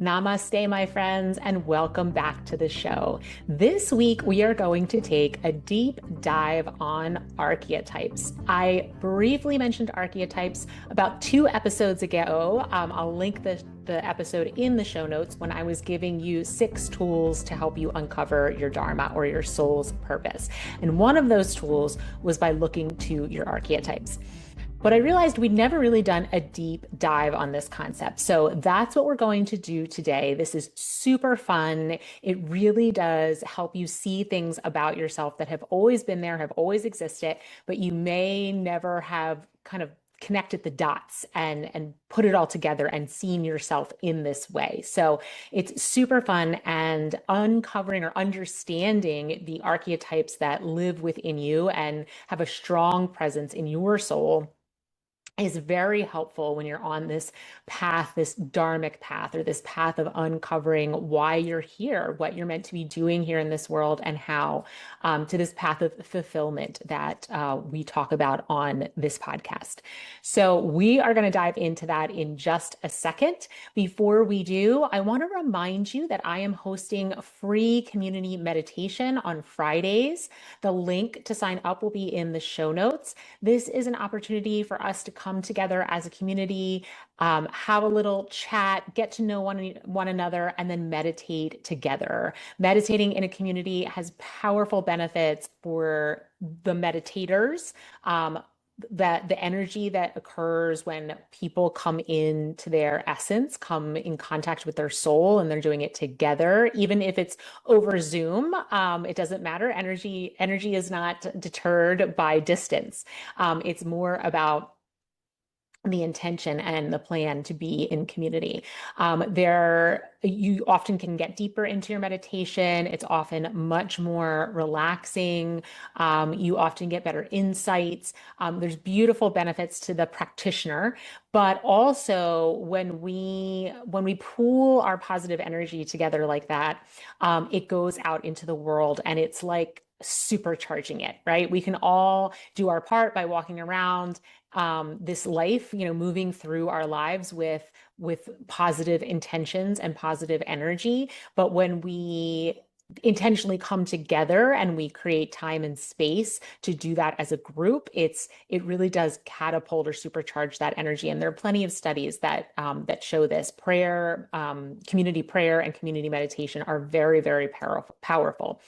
Namaste, my friends, and welcome back to the show. This week, we are going to take a deep dive on archetypes. I briefly mentioned archetypes about 2 episodes ago. I'll link the episode in the show notes when I was giving you 6 tools to help you uncover your Dharma or your soul's purpose. And one of those tools was by looking to your archetypes. But I realized we'd never really done a deep dive on this concept. So that's what we're going to do today. This is super fun. It really does help you see things about yourself that have always been there, have always existed, but you may never have kind of connected the dots and put it all together and seen yourself in this way. So it's super fun, and uncovering or understanding the archetypes that live within you and have a strong presence in your soul is very helpful when you're on this path, this dharmic path, or this path of uncovering why you're here, what you're meant to be doing here in this world, and how to this path of fulfillment that we talk about on this podcast. So we are going to dive into that in just a second. Before we do, I want to remind you that I am hosting free community meditation on Fridays. The link to sign up will be in the show notes. This is an opportunity for us to come together as a community, have a little chat, get to know one another, and then meditate together. Meditating in a community has powerful benefits for the meditators. That the energy that occurs when people come into their essence, come in contact with their soul, and they're doing it together, even if it's over Zoom, it doesn't matter. Energy is not deterred by distance. It's more about the intention and the plan to be in community. You often can get deeper into your meditation. It's often much more relaxing. You often get better insights. There's beautiful benefits to the practitioner, but also when we pool our positive energy together like that, it goes out into the world, and it's like supercharging it, right? We can all do our part by walking around this life, moving through our lives with positive intentions and positive energy. But when we intentionally come together and we create time and space to do that as a group, it really does catapult or supercharge that energy. And there are plenty of studies that show this. Community prayer and community meditation are very, very powerful.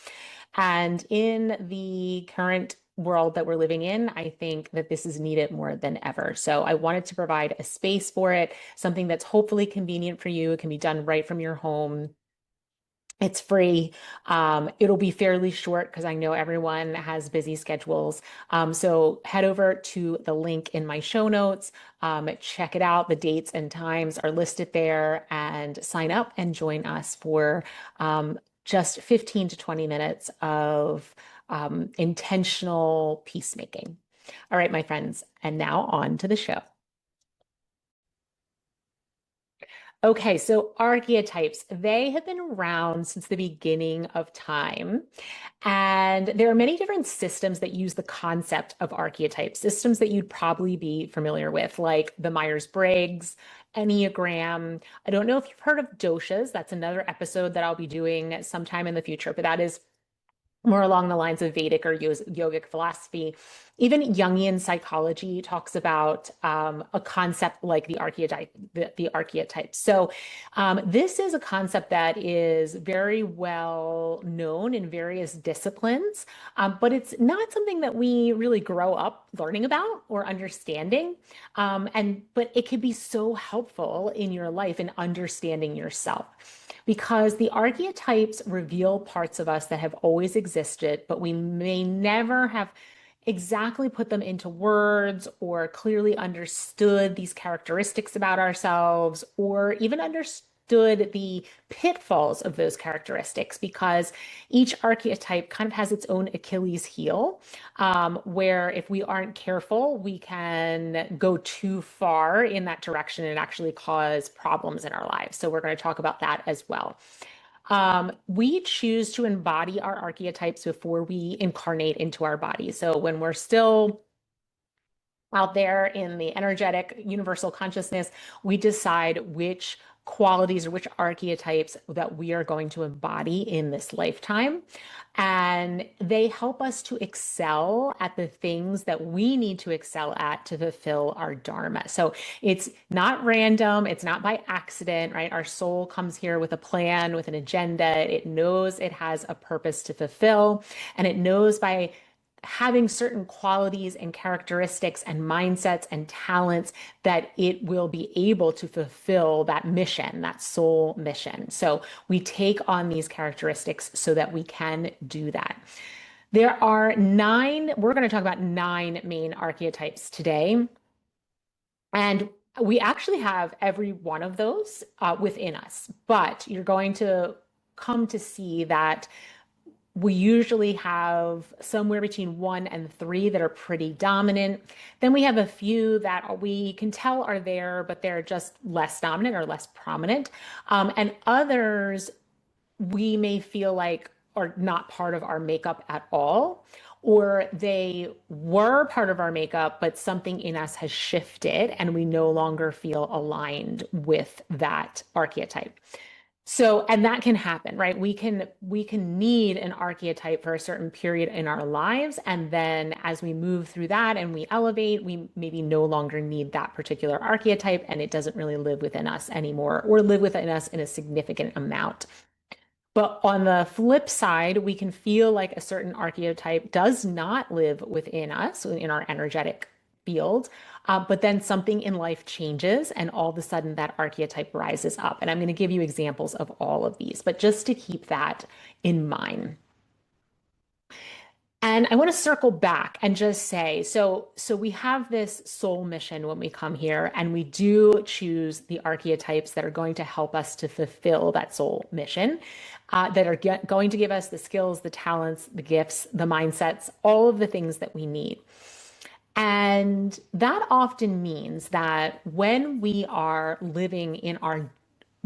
And in the current world that we're living in, I think that this is needed more than ever. So I wanted to provide a space for it, something that's hopefully convenient for you. It can be done right from your home. It's free. It'll be fairly short because I know everyone has busy schedules. So head over to the link in my show notes, check it out. The dates and times are listed there, and sign up and join us for just 15 to 20 minutes of intentional peacemaking. All right, my friends, and now on to the show. Okay, so archetypes, they have been around since the beginning of time. And there are many different systems that use the concept of archetypes, systems that you'd probably be familiar with, like the Myers-Briggs, Enneagram. I don't know if you've heard of doshas. That's another episode that I'll be doing sometime in the future, but that is more along the lines of Vedic or yogic philosophy. Even Jungian psychology talks about a concept like the archetype. So this is a concept that is very well known in various disciplines, but it's not something that we really grow up learning about or understanding. But it can be so helpful in your life in understanding yourself, because the archetypes reveal parts of us that have always existed, but we may never have exactly put them into words or clearly understood these characteristics about ourselves, or even understood the pitfalls of those characteristics, because each archetype kind of has its own Achilles heel, where if we aren't careful, we can go too far in that direction and actually cause problems in our lives. So we're going to talk about that as well. We choose to embody our archetypes before we incarnate into our body. So when we're still out there in the energetic universal consciousness, we decide which qualities or which archetypes that we are going to embody in this lifetime. And they help us to excel at the things that we need to excel at to fulfill our dharma. So it's not random, it's not by accident, right? Our soul comes here with a plan, with an agenda. It knows it has a purpose to fulfill, and it knows by having certain qualities and characteristics and mindsets and talents that it will be able to fulfill that mission, that soul mission. So we take on these characteristics so that we can do that. There are nine, we're going to talk about nine main archetypes today. And we actually have every one of those within us, but you're going to come to see that we usually have somewhere between one and three that are pretty dominant. Then we have a few that we can tell are there, but they're just less dominant or less prominent. And others we may feel like are not part of our makeup at all, or they were part of our makeup, but something in us has shifted and we no longer feel aligned with that archetype. So, and that can happen, right? We can need an archetype for a certain period in our lives. And then as we move through that and we elevate, we maybe no longer need that particular archetype and it doesn't really live within us anymore or live within us in a significant amount. But on the flip side, we can feel like a certain archetype does not live within us, in our energetic field. But then something in life changes, and all of a sudden that archetype rises up. And I'm going to give you examples of all of these, but just to keep that in mind. And I want to circle back and just say, so we have this soul mission when we come here, and we do choose the archetypes that are going to help us to fulfill that soul mission, that are going to give us the skills, the talents, the gifts, the mindsets, all of the things that we need. And that often means that when we are living in our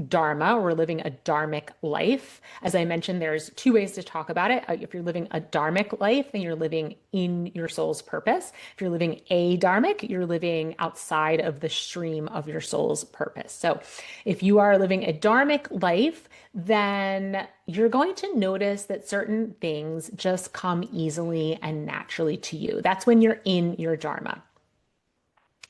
dharma, we're living a dharmic life. As I mentioned, there's two ways to talk about it. If you're living a dharmic life, then you're living in your soul's purpose. If you're living a dharmic, you're living outside of the stream of your soul's purpose. So if you are living a dharmic life, then you're going to notice that certain things just come easily and naturally to you. That's when you're in your dharma.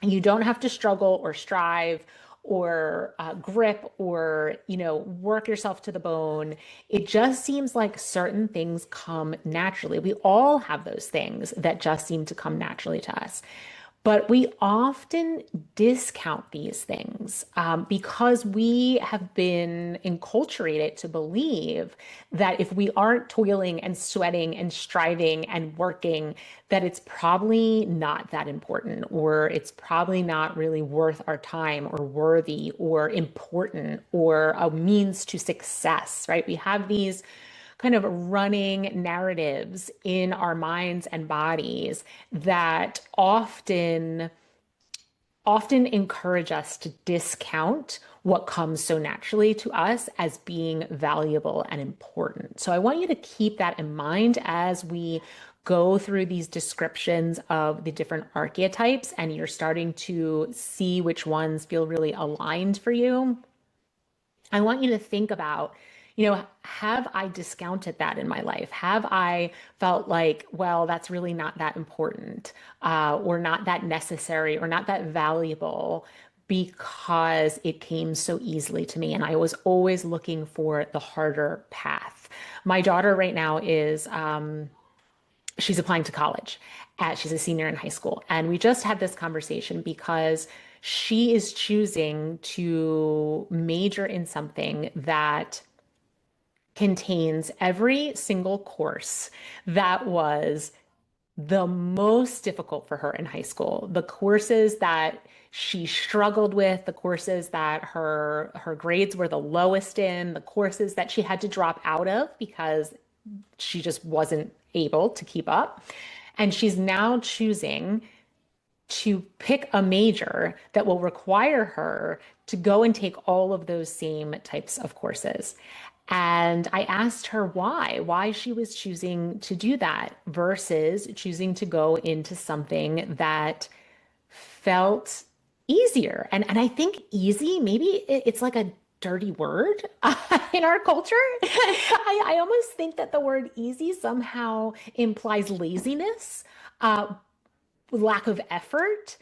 You don't have to struggle or strive or grip or work yourself to the bone. It just seems like certain things come naturally. We all have those things that just seem to come naturally to us. But we often discount these things because we have been enculturated to believe that if we aren't toiling and sweating and striving and working, that it's probably not that important, or it's probably not really worth our time or worthy or important or a means to success, right? We have these kind of running narratives in our minds and bodies that often encourage us to discount what comes so naturally to us as being valuable and important. So I want you to keep that in mind as we go through these descriptions of the different archetypes and you're starting to see which ones feel really aligned for you. I want you to think about, have I discounted that in my life? Have I felt like, well, that's really not that important, or not that necessary, or not that valuable because it came so easily to me? And I was always looking for the harder path. My daughter right now is, she's applying to college. She's a senior in high school. And we just had this conversation because she is choosing to major in something that contains every single course that was the most difficult for her in high school. The courses that she struggled with, the courses that her grades were the lowest in, the courses that she had to drop out of because she just wasn't able to keep up. And she's now choosing to pick a major that will require her to go and take all of those same types of courses. And I asked her why she was choosing to do that versus choosing to go into something that felt easier. And I think easy, maybe it's like a dirty word in our culture. I almost think that the word easy somehow implies laziness, uh, lack of effort,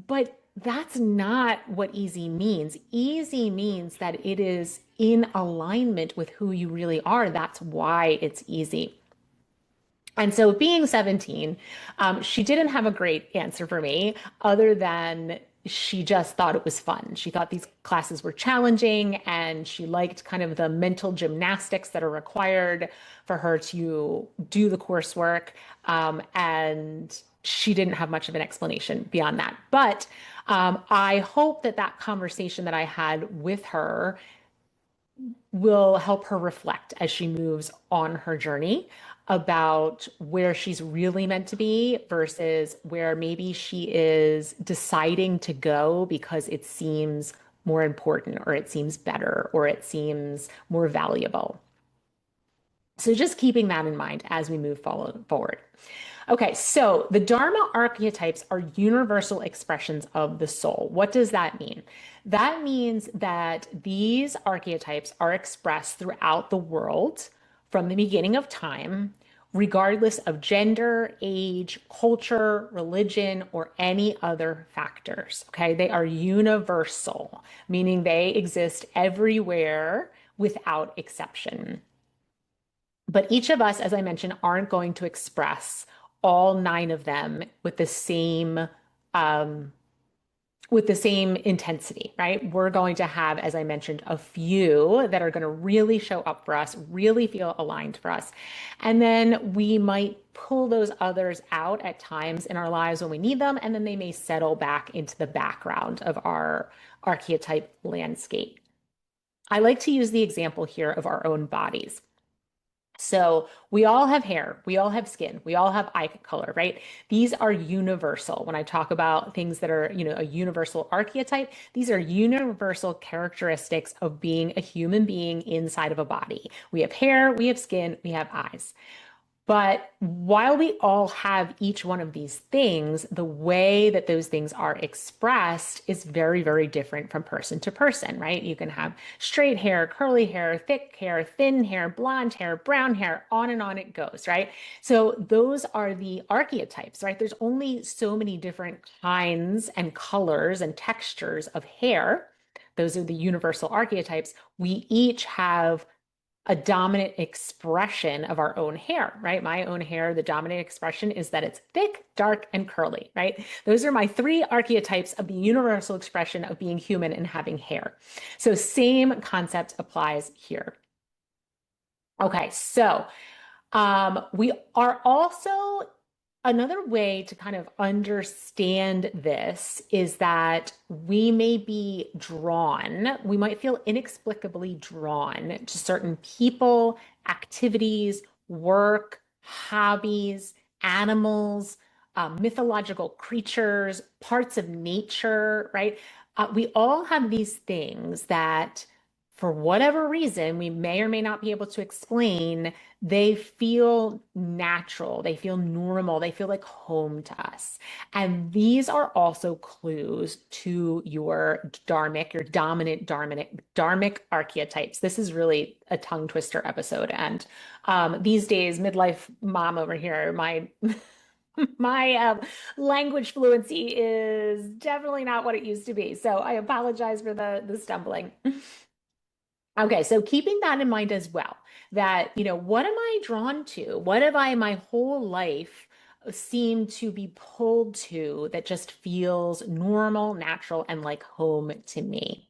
but that's not what easy means. Easy means that it is in alignment with who you really are. That's why it's easy. And so, being 17, she didn't have a great answer for me other than she just thought it was fun. She thought these classes were challenging and she liked kind of the mental gymnastics that are required for her to do the coursework. And she didn't have much of an explanation beyond that. But I hope that that conversation that I had with her will help her reflect as she moves on her journey about where she's really meant to be versus where maybe she is deciding to go because it seems more important or it seems better or it seems more valuable. So just keeping that in mind as we move forward. Okay, so the Dharma archetypes are universal expressions of the soul. What does that mean? That means that these archetypes are expressed throughout the world from the beginning of time, regardless of gender, age, culture, religion, or any other factors. Okay, they are universal, meaning they exist everywhere without exception. But each of us, as I mentioned, aren't going to express all nine of them um, with the same intensity, right? We're going to have, as I mentioned, a few that are going to really show up for us, really feel aligned for us. And then we might pull those others out at times in our lives when we need them, and then they may settle back into the background of our archetype landscape. I like to use the example here of our own bodies. So we all have hair, we all have skin, we all have eye color, right? These are universal. When I talk about things that are, a universal archetype, these are universal characteristics of being a human being inside of a body. We have hair, we have skin, we have eyes. But while we all have each one of these things, the way that those things are expressed is very, very different from person to person, right? You can have straight hair, curly hair, thick hair, thin hair, blonde hair, brown hair, on and it goes, right? So those are the archetypes, right? There's only so many different kinds and colors and textures of hair. Those are the universal archetypes. We each have a dominant expression of our own hair, right? My own hair, the dominant expression is that it's thick, dark, and curly, right? Those are my three archetypes of the universal expression of being human and having hair. So same concept applies here. Okay, so we are also another way to kind of understand this is that we may be drawn, we might feel inexplicably drawn to certain people, activities, work, hobbies, animals, mythological creatures, parts of nature, right? We all have these things that, for whatever reason, we may or may not be able to explain, they feel natural, they feel normal, they feel like home to us. And these are also clues to your dharmic, your dharmic archetypes. This is really a tongue twister episode. And these days, midlife mom over here, my language fluency is definitely not what it used to be. So I apologize for the stumbling. Okay, so keeping that in mind as well, that, what am I drawn to? What have I my whole life seemed to be pulled to that just feels normal, natural, and like home to me?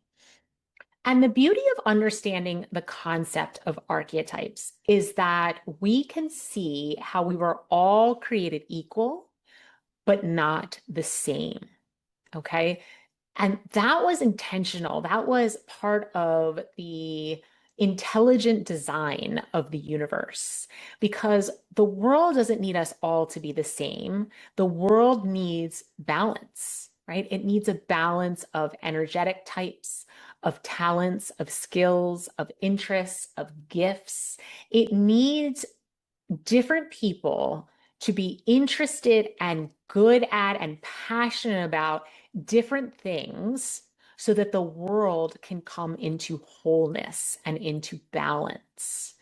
And the beauty of understanding the concept of archetypes is that we can see how we were all created equal, but not the same. Okay. And that was intentional. That was part of the intelligent design of the universe because the world doesn't need us all to be the same. The world needs balance, right? It needs a balance of energetic types, of talents, of skills, of interests, of gifts. It needs different people to be interested and good at and passionate about different things so that the world can come into wholeness and into balance.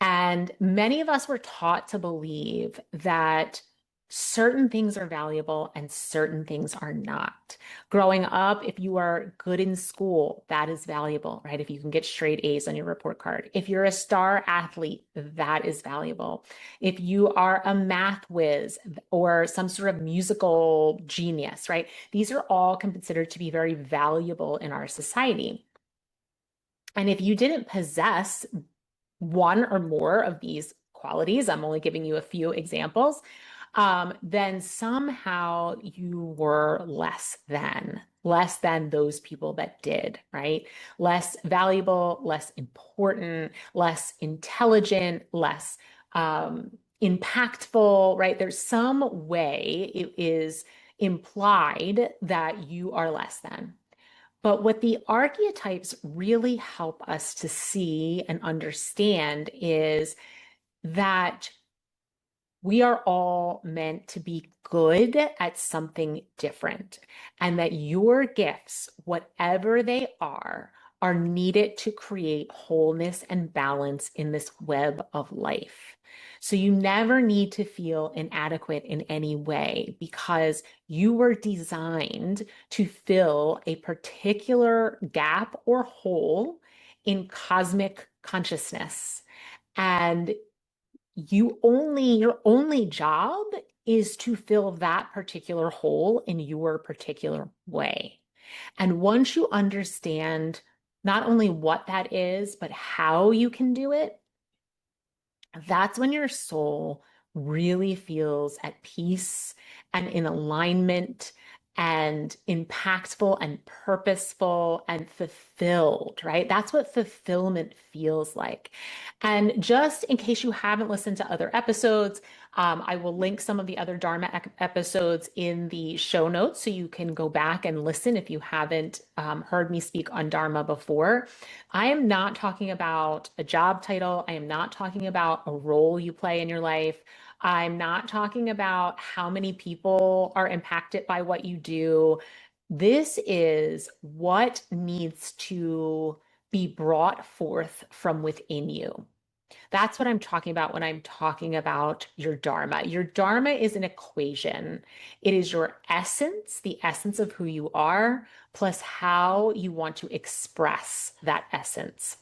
And many of us were taught to believe that certain things are valuable and certain things are not. Growing up, if you are good in school, that is valuable, right? If you can get straight A's on your report card. If you're a star athlete, that is valuable. If you are a math whiz or some sort of musical genius, right? These are all considered to be very valuable in our society. And if you didn't possess one or more of these qualities, I'm only giving you a few examples, then somehow you were less than those people that did, right? Less valuable, less important, less intelligent, less impactful, right? There's some way it is implied that you are less than. But what the archetypes really help us to see and understand is that we are all meant to be good at something different, and that your gifts, whatever they are needed to create wholeness and balance in this web of life. So you never need to feel inadequate in any way because you were designed to fill a particular gap or hole in cosmic consciousness. And your only job is to fill that particular hole in your particular way. And once you understand not only what that is, but how you can do it, that's when your soul really feels at peace and in alignment and impactful and purposeful and fulfilled, right? That's what fulfillment feels like. And just in case you haven't listened to other episodes, I will link some of the other Dharma episodes in the show notes so you can go back and listen if you haven't heard me speak on Dharma before. I am not talking about a job title. I am not talking about a role you play in your life. I'm not talking about how many people are impacted by what you do. This is what needs to be brought forth from within you. That's what I'm talking about when I'm talking about your Dharma. Your Dharma is an equation. It is your essence, the essence of who you are, plus how you want to express that essence.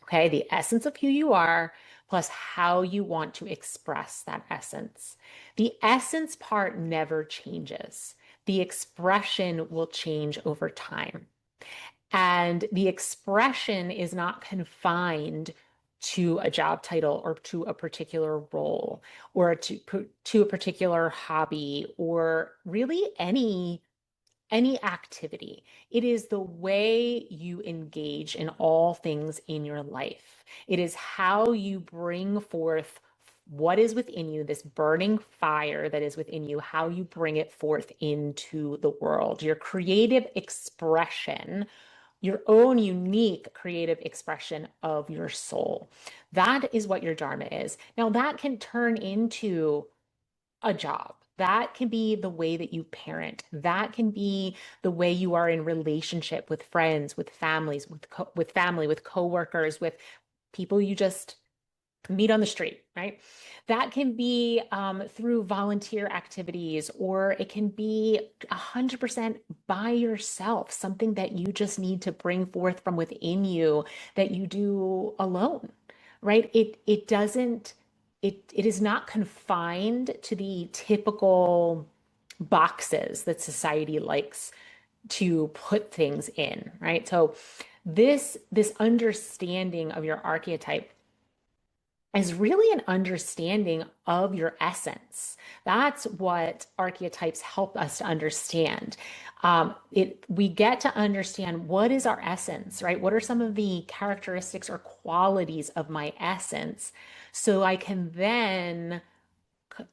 Okay, the essence of who you are, plus how you want to express that essence. The essence part never changes. The expression will change over time. And the expression is not confined to a job title or to a particular role or to a particular hobby or really any activity. It is the way you engage in all things in your life. It is how you bring forth what is within you, this burning fire that is within you, how you bring it forth into the world. Your creative expression, your own unique creative expression of your soul. That is what your Dharma is. Now, that can turn into a job. That can be the way that you parent. That can be the way you are in relationship with friends, with families, with family, with coworkers, with people you just meet on the street, right? That can be through volunteer activities, or it can be 100% by yourself, something that you just need to bring forth from within you that you do alone, right? It is not confined to the typical boxes that society likes to put things in, right? So this understanding of your archetype is really an understanding of your essence. That's what archetypes help us to understand. We get to understand what is our essence, right? What are some of the characteristics or qualities of my essence? So I can then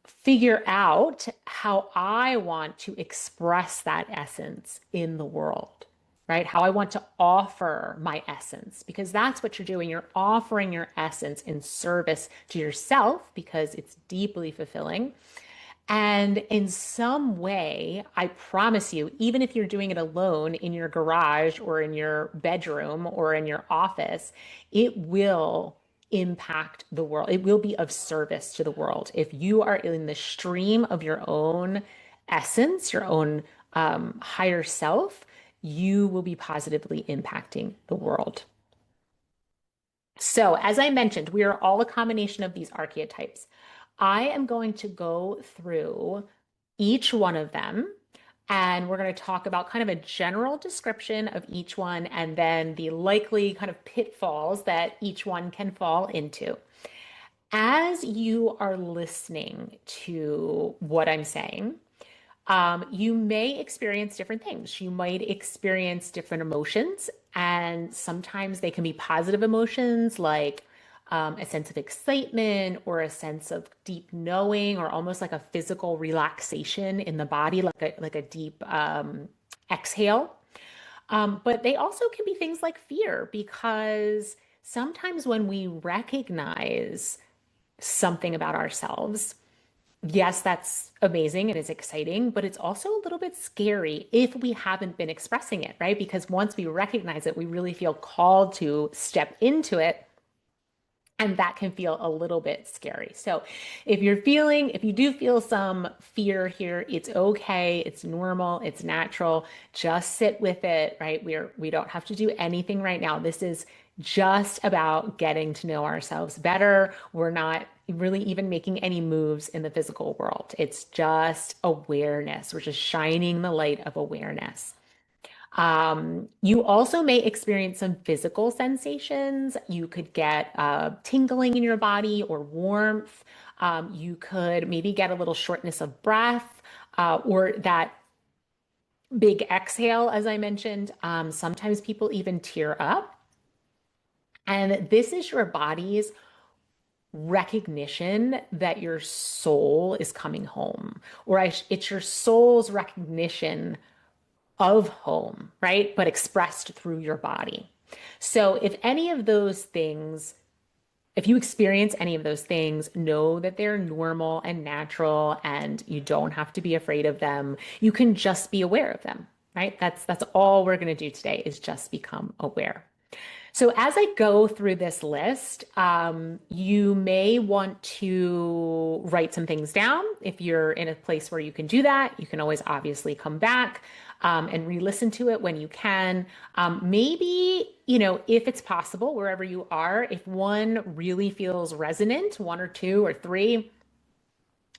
figure out how I want to express that essence in the world, right? How I want to offer my essence, because that's what you're doing. You're offering your essence in service to yourself because it's deeply fulfilling. And in some way, I promise you, even if you're doing it alone in your garage or in your bedroom or in your office, it will impact the world. It will be of service to the world. If you are in the stream of your own essence, your own higher self, you will be positively impacting the world. So, as I mentioned, we are all a combination of these archetypes. I am going to go through each one of them, and we're going to talk about kind of a general description of each one and then the likely kind of pitfalls that each one can fall into. As you are listening to what I'm saying, you may experience different things. You might experience different emotions, and sometimes they can be positive emotions like a sense of excitement or a sense of deep knowing or almost like a physical relaxation in the body, like a deep exhale. But they also can be things like fear because sometimes when we recognize something about ourselves, yes, that's amazing and it's exciting, but it's also a little bit scary if we haven't been expressing it, right? Because once we recognize it, we really feel called to step into it. And that can feel a little bit scary. So if you do feel some fear here, it's okay. It's normal. It's natural. Just sit with it, right? We don't have to do anything right now. This is just about getting to know ourselves better. We're not really even making any moves in the physical world. It's just awareness. We're just shining the light of awareness. You also may experience some physical sensations. You could get tingling in your body or warmth. You could maybe get a little shortness of breath or that big exhale, as I mentioned. Sometimes people even tear up. And this is your body's recognition that your soul is coming home, or it's your soul's recognition of home, right? But expressed through your body. So if any of those things, if you experience any of those things, know that they're normal and natural and you don't have to be afraid of them. You can just be aware of them, right? That's all we're going to do today is just become aware. So as I go through this list, you may want to write some things down. If you're in a place where you can do that, you can always obviously come back and re-listen to it when you can. Maybe, if it's possible, wherever you are, if one really feels resonant, one or two or three,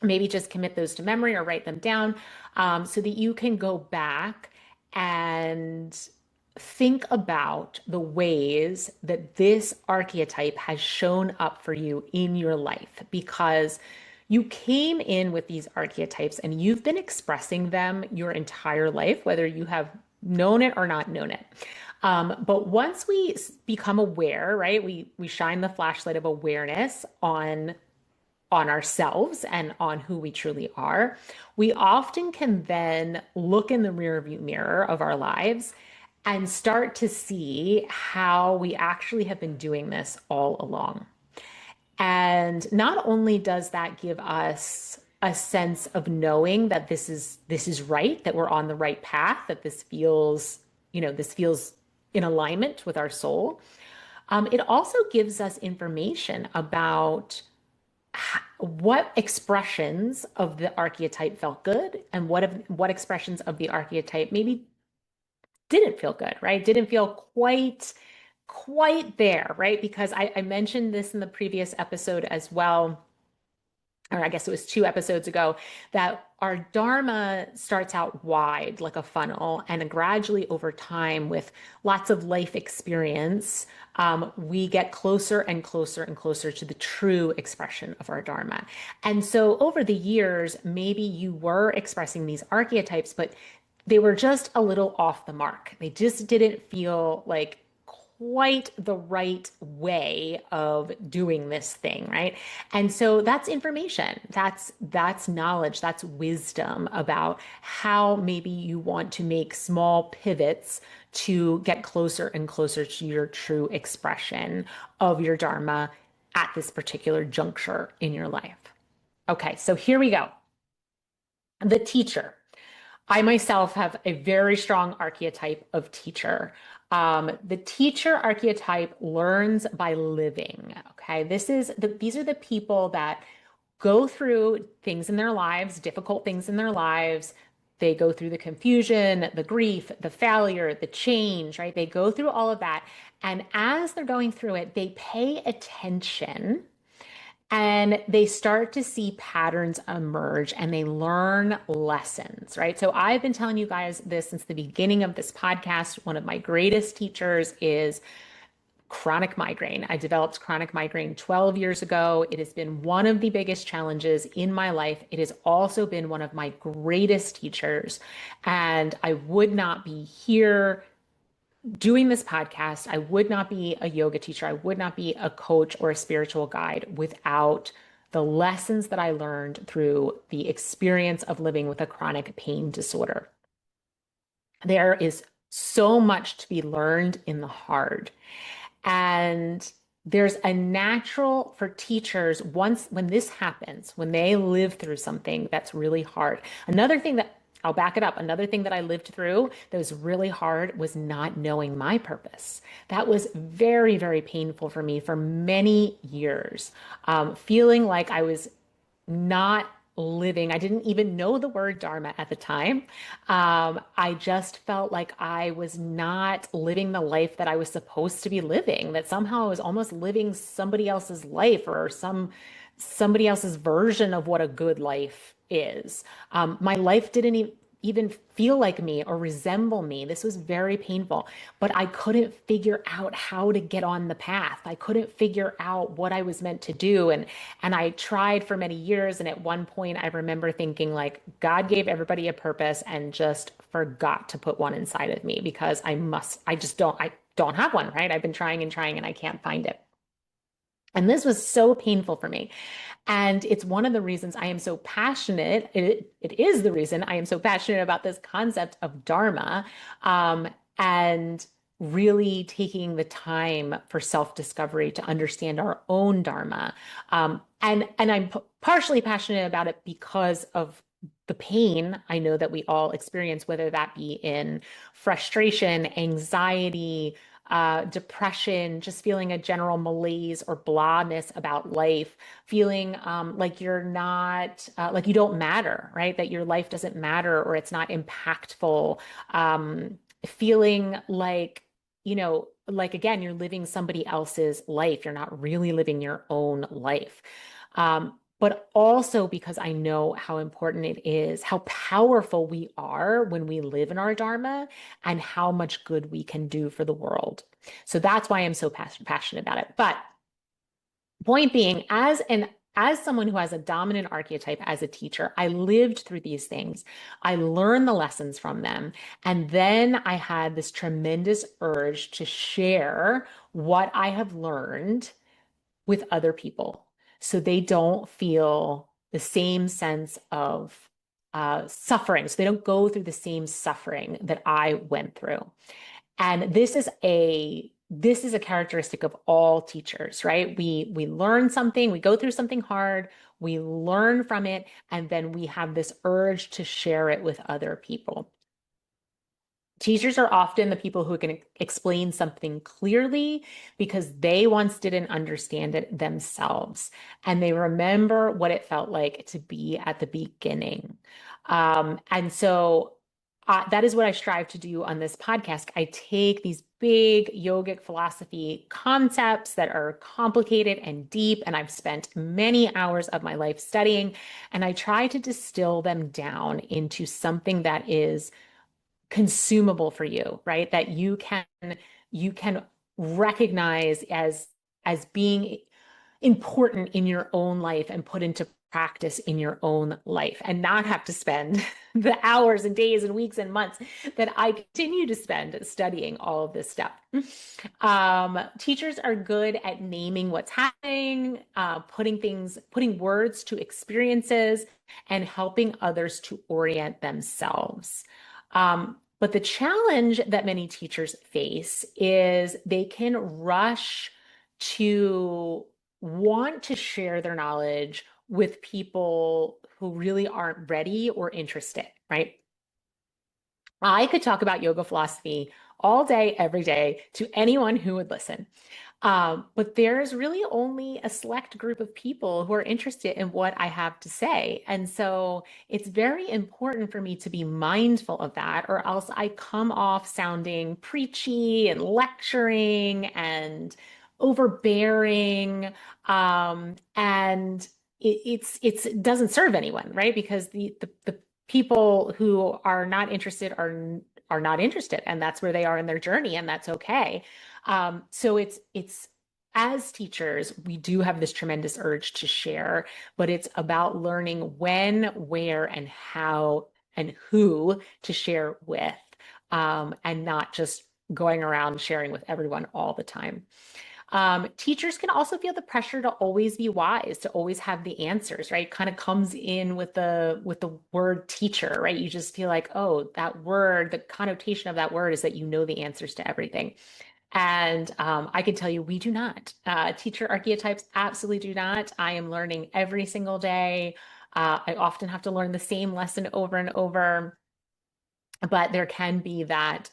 maybe just commit those to memory or write them down so that you can go back and think about the ways that this archetype has shown up for you in your life because you came in with these archetypes and you've been expressing them your entire life, whether you have known it or not known it. But once we become aware, right, we shine the flashlight of awareness on ourselves and on who we truly are, we often can then look in the rearview mirror of our lives and start to see how we actually have been doing this all along. And not only does that give us a sense of knowing that this is right, that we're on the right path, that this feels in alignment with our soul. It also gives us information about what expressions of the archetype felt good and what expressions of the archetype maybe didn't feel good, right? Didn't feel quite there, right? Because I mentioned this in the previous episode as well, or I guess it was 2 episodes ago, that our Dharma starts out wide like a funnel, and gradually over time, with lots of life experience, we get closer and closer and closer to the true expression of our Dharma. And so over the years, maybe you were expressing these archetypes, but they were just a little off the mark. They just didn't feel like quite the right way of doing this thing, right? And so that's information. That's knowledge, that's wisdom about how maybe you want to make small pivots to get closer and closer to your true expression of your Dharma at this particular juncture in your life. Okay, so here we go. The teacher. I myself have a very strong archetype of teacher. The teacher archetype learns by living. Okay, these are the people that go through things in their lives, difficult things in their lives. They go through the confusion, the grief, the failure, the change, right? They go through all of that. And as they're going through it, they pay attention and they start to see patterns emerge and they learn lessons, right? So I've been telling you guys this since the beginning of this podcast. One of my greatest teachers is chronic migraine. I developed chronic migraine 12 years ago. It has been one of the biggest challenges in my life. It has also been one of my greatest teachers. And I would not be here doing this podcast. I would not be a yoga teacher. I would not be a coach or a spiritual guide without the lessons that I learned through the experience of living with a chronic pain disorder. There is so much to be learned in the hard. And there's a natural for teachers when this happens, when they live through something that's really hard. Another thing that I'll back it up. Another thing that I lived through that was really hard was not knowing my purpose. That was very, very painful for me for many years. Feeling like I was not living. I didn't even know the word Dharma at the time. I just felt like I was not living the life that I was supposed to be living, that somehow I was almost living somebody else's life or somebody else's version of what a good life is. My life didn't even feel like me or resemble me. This was very painful, but I couldn't figure out how to get on the path. I couldn't figure out what I was meant to do. And I tried for many years. And at one point I remember thinking like God gave everybody a purpose and just forgot to put one inside of me because I don't have one, right? I've been trying and I can't find it. And this was so painful for me. And it's one of the reasons I am so passionate. It is the reason I am so passionate about this concept of Dharma, and really taking the time for self-discovery to understand our own Dharma. And I'm partially passionate about it because of the pain I know that we all experience, whether that be in frustration, anxiety, depression, just feeling a general malaise or blahness about life, feeling like you're not, like you don't matter, right? That your life doesn't matter or it's not impactful. Feeling like, like again, you're living somebody else's life. You're not really living your own life. But also because I know how important it is, how powerful we are when we live in our Dharma and how much good we can do for the world. So that's why I'm so passionate about it. But point being, as someone who has a dominant archetype as a teacher, I lived through these things. I learned the lessons from them. And then I had this tremendous urge to share what I have learned with other people so they don't feel the same sense of suffering. So they don't go through the same suffering that I went through. And this is a characteristic of all teachers, right? We learn something, we go through something hard, we learn from it, and then we have this urge to share it with other people. Teachers are often the people who can explain something clearly because they once didn't understand it themselves. And they remember what it felt like to be at the beginning. And so that is what I strive to do on this podcast. I take these big yogic philosophy concepts that are complicated and deep, and I've spent many hours of my life studying, and I try to distill them down into something that is consumable for you, right? That you can recognize as being important in your own life and put into practice in your own life and not have to spend the hours and days and weeks and months that I continue to spend studying all of this stuff. Teachers are good at naming what's happening, putting words to experiences and helping others to orient themselves. But the challenge that many teachers face is they can rush to want to share their knowledge with people who really aren't ready or interested, right? I could talk about yoga philosophy all day, every day to anyone who would listen. But there's really only a select group of people who are interested in what I have to say. And so it's very important for me to be mindful of that, or else I come off sounding preachy and lecturing and overbearing. And it doesn't serve anyone, right? Because the people who are not interested are not interested, and that's where they are in their journey, and that's okay. So it's as teachers, we do have this tremendous urge to share, but it's about learning when, where, and how and who to share with, and not just going around sharing with everyone all the time. Teachers can also feel the pressure to always be wise, to always have the answers, right? Kind of comes in with the word teacher, right? You just feel like, oh, that word, the connotation of that word is that you know the answers to everything. And I can tell you, we do not. Teacher archetypes absolutely do not. I am learning every single day. I often have to learn the same lesson over and over, but there can be that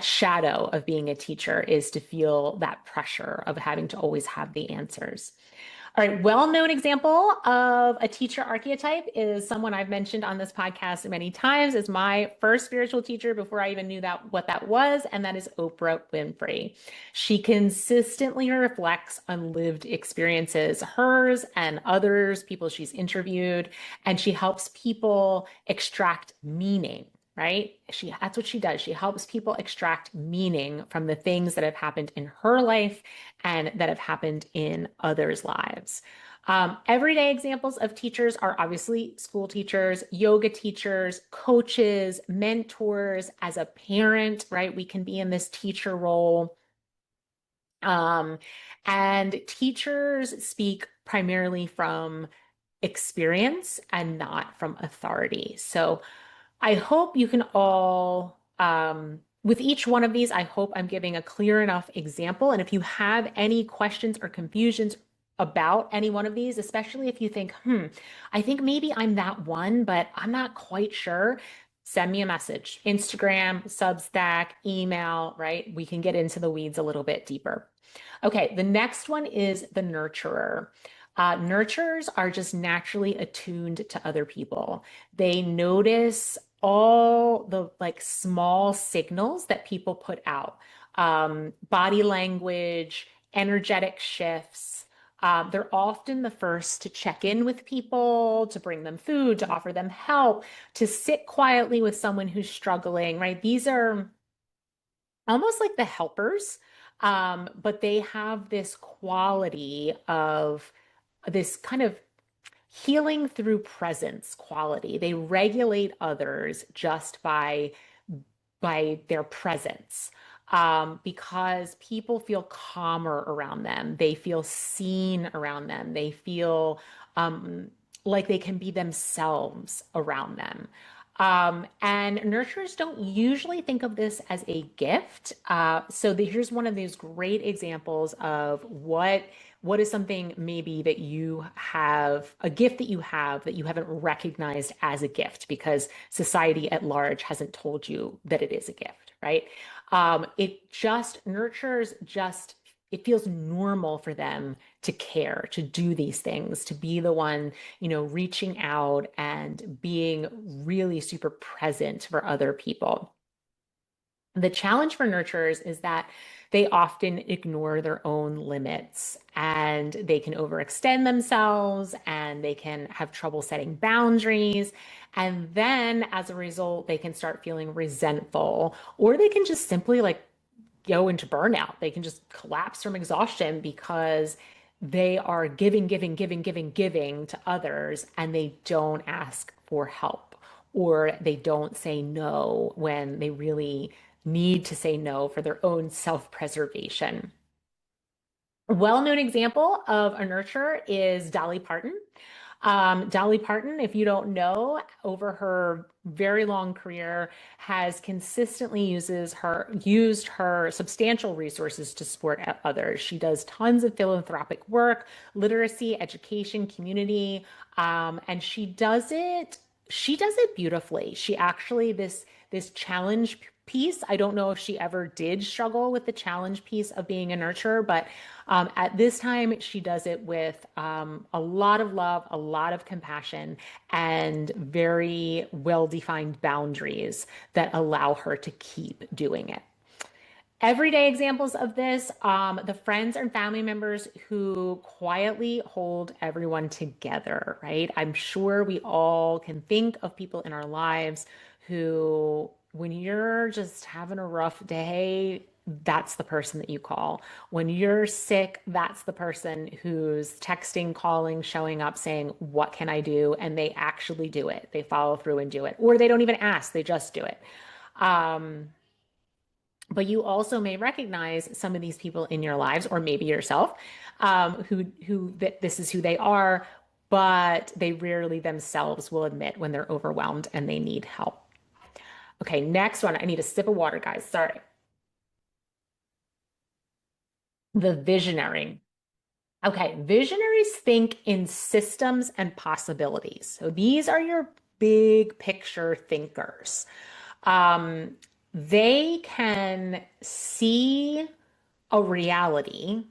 shadow of being a teacher is to feel that pressure of having to always have the answers. All right, well-known example of a teacher archetype is someone I've mentioned on this podcast many times, is my first spiritual teacher before I even knew that what that was, and that is Oprah Winfrey. She consistently reflects on lived experiences, hers and others, people she's interviewed, and she helps people extract meaning, right? That's what she does. She helps people extract meaning from the things that have happened in her life and that have happened in others' lives. Everyday examples of teachers are obviously school teachers, yoga teachers, coaches, mentors. As a parent, right? We can be in this teacher role. Um, and teachers speak primarily from experience and not from authority. So I hope you can all, with each one of these, I hope I'm giving a clear enough example. And if you have any questions or confusions about any one of these, especially if you think, I think maybe I'm that one, but I'm not quite sure, send me a message. Instagram, Substack, email, right? We can get into the weeds a little bit deeper. Okay, the next one is the nurturer. Nurturers are just naturally attuned to other people. They notice all the like small signals that people put out, body language, energetic shifts. They're often the first to check in with people, to bring them food, to offer them help, to sit quietly with someone who's struggling, right? These are almost like the helpers, but they have this quality of this kind of healing through presence quality. They regulate others just by their presence. Because people feel calmer around them, they feel seen around them, they feel like they can be themselves around them. And nurturers don't usually think of this as a gift. Here's one of these great examples of what is something maybe that you have, a gift that you haven't recognized as a gift because society at large hasn't told you that it is a gift, right? It just nurtures just it feels normal for them to care, to do these things, to be the one, reaching out and being really super present for other people. The challenge for nurturers is that they often ignore their own limits and they can overextend themselves and they can have trouble setting boundaries. And then as a result, they can start feeling resentful or they can just simply like go into burnout. They can just collapse from exhaustion because they are giving to others and they don't ask for help or they don't say no when they really need to say no for their own self-preservation. A well-known example of a nurturer is Dolly Parton. Dolly Parton, if you don't know, over her very long career, has consistently used her substantial resources to support others. She does tons of philanthropic work, literacy, education, community, and she does it beautifully. She actually this challenge piece. I don't know if she ever did struggle with the challenge piece of being a nurturer, but at this time, she does it with a lot of love, a lot of compassion, and very well-defined boundaries that allow her to keep doing it. Everyday examples of this, the friends and family members who quietly hold everyone together, right? I'm sure we all can think of people in our lives who, when you're just having a rough day, that's the person that you call. When you're sick, that's the person who's texting, calling, showing up, saying, "What can I do?" And they actually do it. They follow through and do it. Or they don't even ask, they just do it. Um, but you also may recognize some of these people in your lives, or maybe yourself, who that this is who they are, but they rarely themselves will admit when they're overwhelmed and they need help. Okay, next one. I need a sip of water, guys. Sorry. The visionary. Okay, visionaries think in systems and possibilities. So these are your big picture thinkers. Um, they can see a reality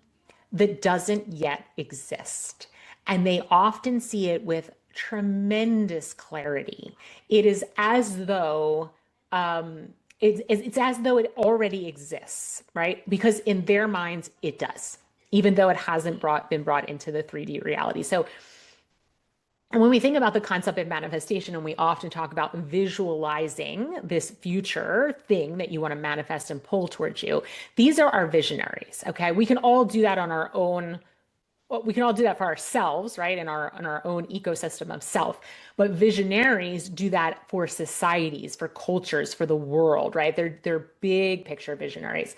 that doesn't yet exist. And they often see it with tremendous clarity. It is as though it's as though it already exists, right? Because in their minds, it does, even though it hasn't been brought into the 3D reality. So when we think about the concept of manifestation, and we often talk about visualizing this future thing that you want to manifest and pull towards you, these are our visionaries. Okay. We can all do that on our own. Well, we can all do that for ourselves, right? In our own ecosystem of self. But visionaries do that for societies, for cultures, for the world, right? They're big picture visionaries.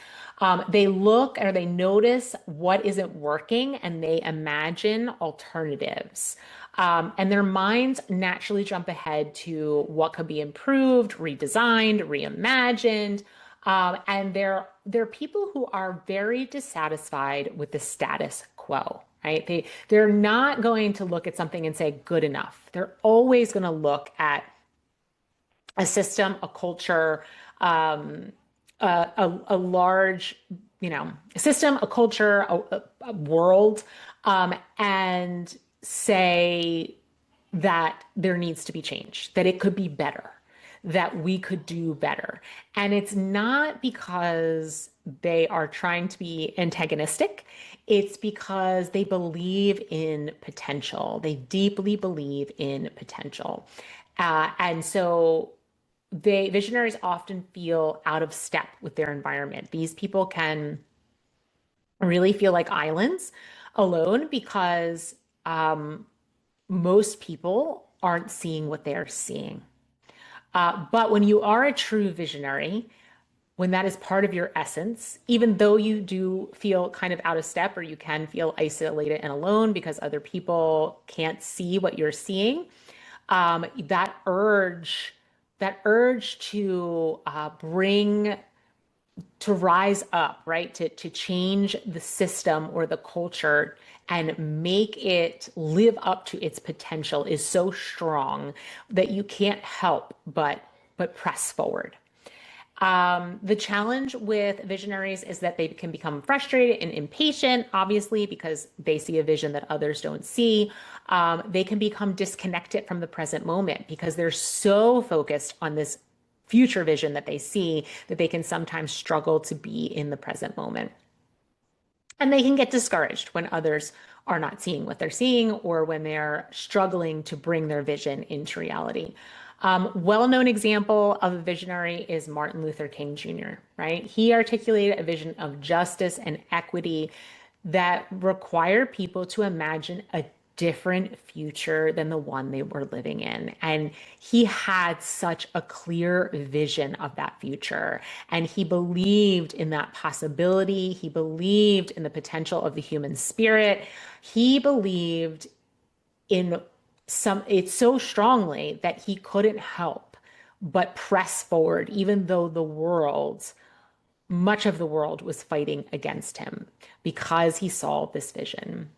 They look or they notice what isn't working and they imagine alternatives. And their minds naturally jump ahead to what could be improved, redesigned, reimagined. And they're people who are very dissatisfied with the status quo, right? They're not going to look at something and say good enough. They're always going to look at a system, a culture, a large, system, a culture, a world, and say that there needs to be change, that it could be better, that we could do better. And it's not because they are trying to be antagonistic. It's because they believe in potential. They deeply believe in potential. And so visionaries often feel out of step with their environment. These people can really feel like islands alone because most people aren't seeing what they're seeing. But when you are a true visionary, when that is part of your essence, even though you do feel kind of out of step or you can feel isolated and alone because other people can't see what you're seeing, that urge to bring to rise up, right? To change the system or the culture and make it live up to its potential is so strong that you can't help but press forward. The challenge with visionaries is that they can become frustrated and impatient, obviously, because they see a vision that others don't see. They can become disconnected from the present moment because they're so focused on this future vision that they see that they can sometimes struggle to be in the present moment. And they can get discouraged when others are not seeing what they're seeing or when they're struggling to bring their vision into reality. Well-known example of a visionary is Martin Luther King Jr., right? He articulated a vision of justice and equity that required people to imagine a different future than the one they were living in. And he had such a clear vision of that future. And he believed in that possibility. He believed in the potential of the human spirit. He believed in it's so strongly that he couldn't help but press forward, even though much of the world was fighting against him because he saw this vision.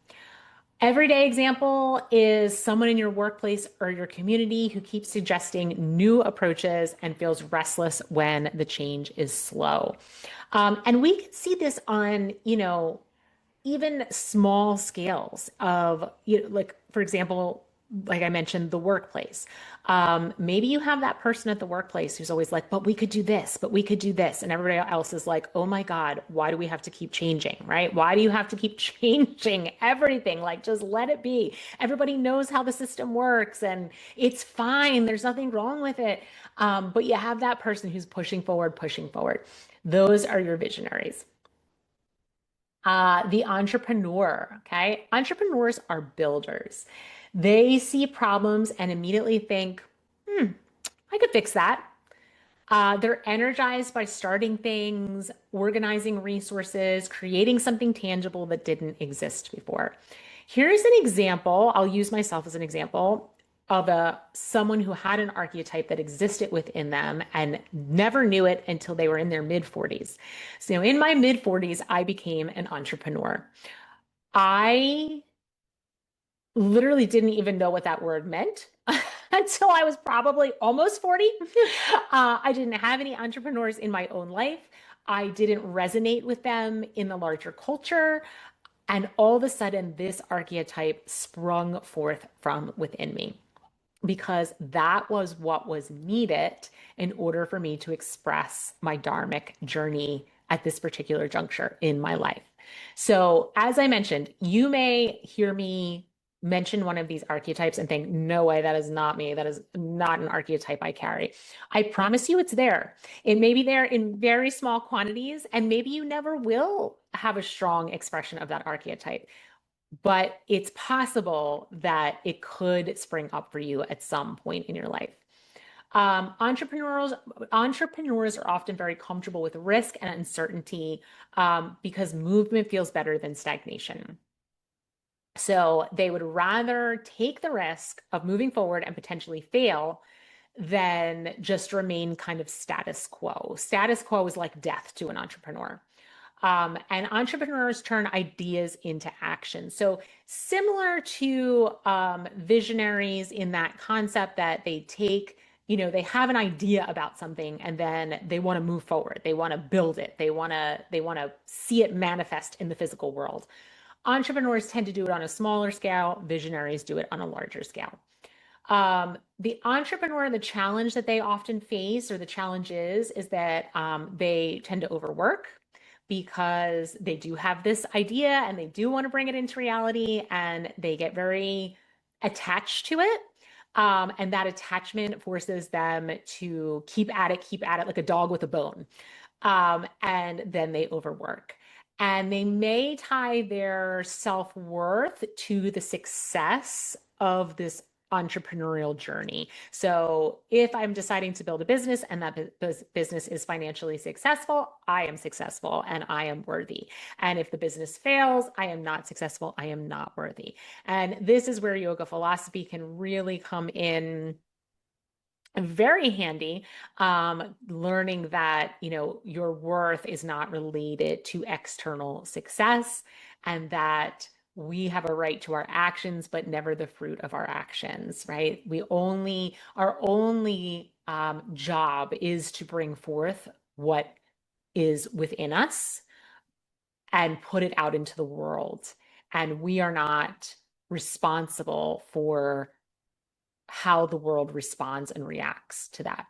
Everyday example is someone in your workplace or your community who keeps suggesting new approaches and feels restless when the change is slow. And we can see this on, even small scales of, like, for example, like I mentioned, the workplace. Maybe you have that person at the workplace who's always like, but we could do this, but we could do this. And everybody else is like, oh my God, why do we have to keep changing, right? Why do you have to keep changing everything? Like, just let it be. Everybody knows how the system works and it's fine. There's nothing wrong with it. But you have that person who's pushing forward, pushing forward. Those are your visionaries. The entrepreneur, okay? Entrepreneurs are builders. They see problems and immediately think, I could fix that. They're energized by starting things, organizing resources, creating something tangible that didn't exist before. Here's an example. I'll use myself as an example of someone who had an archetype that existed within them and never knew it until they were in their mid 40s. So in my mid 40s, I became an entrepreneur. I literally didn't even know what that word meant until I was probably almost 40. I didn't have any entrepreneurs in my own life. I didn't resonate with them in the larger culture. And all of a sudden, this archetype sprung forth from within me because that was what was needed in order for me to express my dharmic journey at this particular juncture in my life. So, as I mentioned, you may hear me mention one of these archetypes and think, no way, that is not me. That is not an archetype I carry. I promise you it's there. It may be there in very small quantities, and maybe you never will have a strong expression of that archetype, but it's possible that it could spring up for you at some point in your life. Entrepreneurs are often very comfortable with risk and uncertainty because movement feels better than stagnation. So they would rather take the risk of moving forward and potentially fail than just remain kind of status quo. Status quo is like death to an entrepreneur. And entrepreneurs turn ideas into action. So similar to visionaries in that concept that they have an idea about something and then they want to move forward. They want to build it. They want to see it manifest in the physical world. Entrepreneurs tend to do it on a smaller scale. Visionaries do it on a larger scale. The entrepreneur, the challenge that they often face, or the challenge is that they tend to overwork because they do have this idea and they do want to bring it into reality and they get very attached to it. And that attachment forces them to keep at it like a dog with a bone. And then they overwork. And they may tie their self-worth to the success of this entrepreneurial journey. So if I'm deciding to build a business and that business is financially successful, I am successful and I am worthy. And if the business fails, I am not successful, I am not worthy. And this is where yoga philosophy can really come in very handy, learning that your worth is not related to external success, and that we have a right to our actions but never the fruit of our actions, right? Our only job is to bring forth what is within us and put it out into the world, and we are not responsible for how the world responds and reacts to that.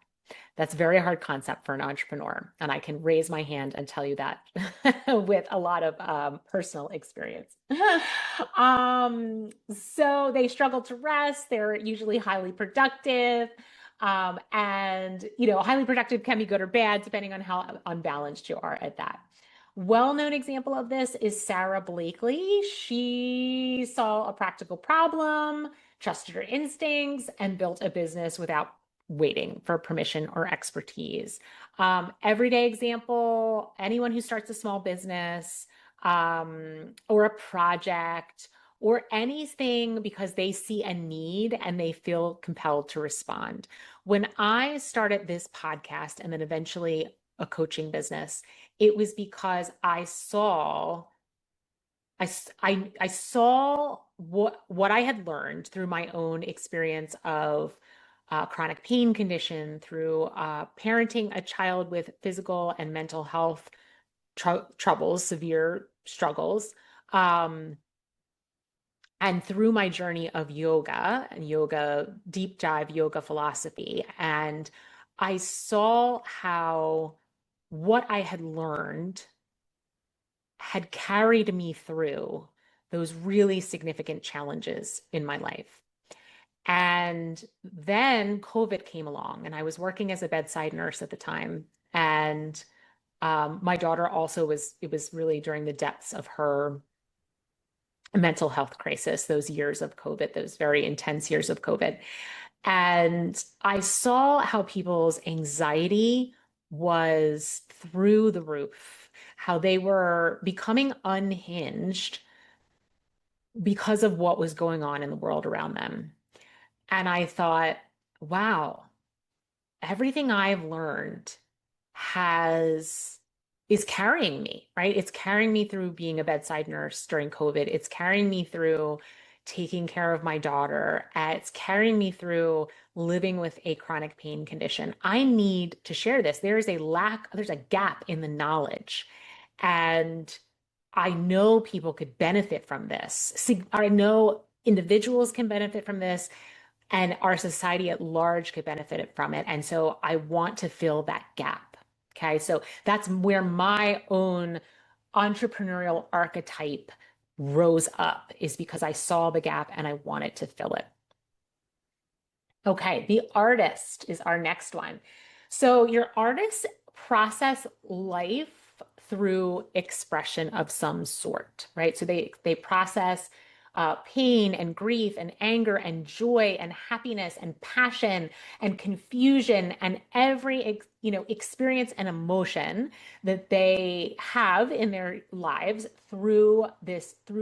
That's a very hard concept for an entrepreneur. And I can raise my hand and tell you that with a lot of personal experience. So they struggle to rest. They're usually highly productive. And, highly productive can be good or bad, depending on how unbalanced you are at that. Well-known example of this is Sarah Blakely. She saw a practical problem, trusted her instincts, and built a business without waiting for permission or expertise. Everyday example, anyone who starts a small business or a project or anything because they see a need and they feel compelled to respond. When I started this podcast and then eventually a coaching business, it was because I saw what I had learned through my own experience of chronic pain condition, through parenting a child with physical and mental health troubles, severe struggles, um, and through my journey of yoga and yoga, deep dive yoga philosophy. And I saw how what I had learned had carried me through those really significant challenges in my life. And then COVID came along, and I was working as a bedside nurse at the time. And my daughter also it was really during the depths of her mental health crisis, those years of COVID, those very intense years of COVID. And I saw how people's anxiety was through the roof, how they were becoming unhinged because of what was going on in the world around them. And I thought, wow, everything I've learned has is carrying me, right? It's carrying me through being a bedside nurse during COVID. It's carrying me through taking care of my daughter. It's carrying me through living with a chronic pain condition. I need to share this. There's a gap in the knowledge. And I know people could benefit from this. See, I know individuals can benefit from this, and our society at large could benefit from it. And so I want to fill that gap. Okay. So that's where my own entrepreneurial archetype rose up, is because I saw the gap and I wanted to fill it. Okay. The artist is our next one. So your artists process life through expression of some sort, right? So they process pain and grief and anger and joy and happiness and passion and confusion and every experience and emotion that they have in their lives through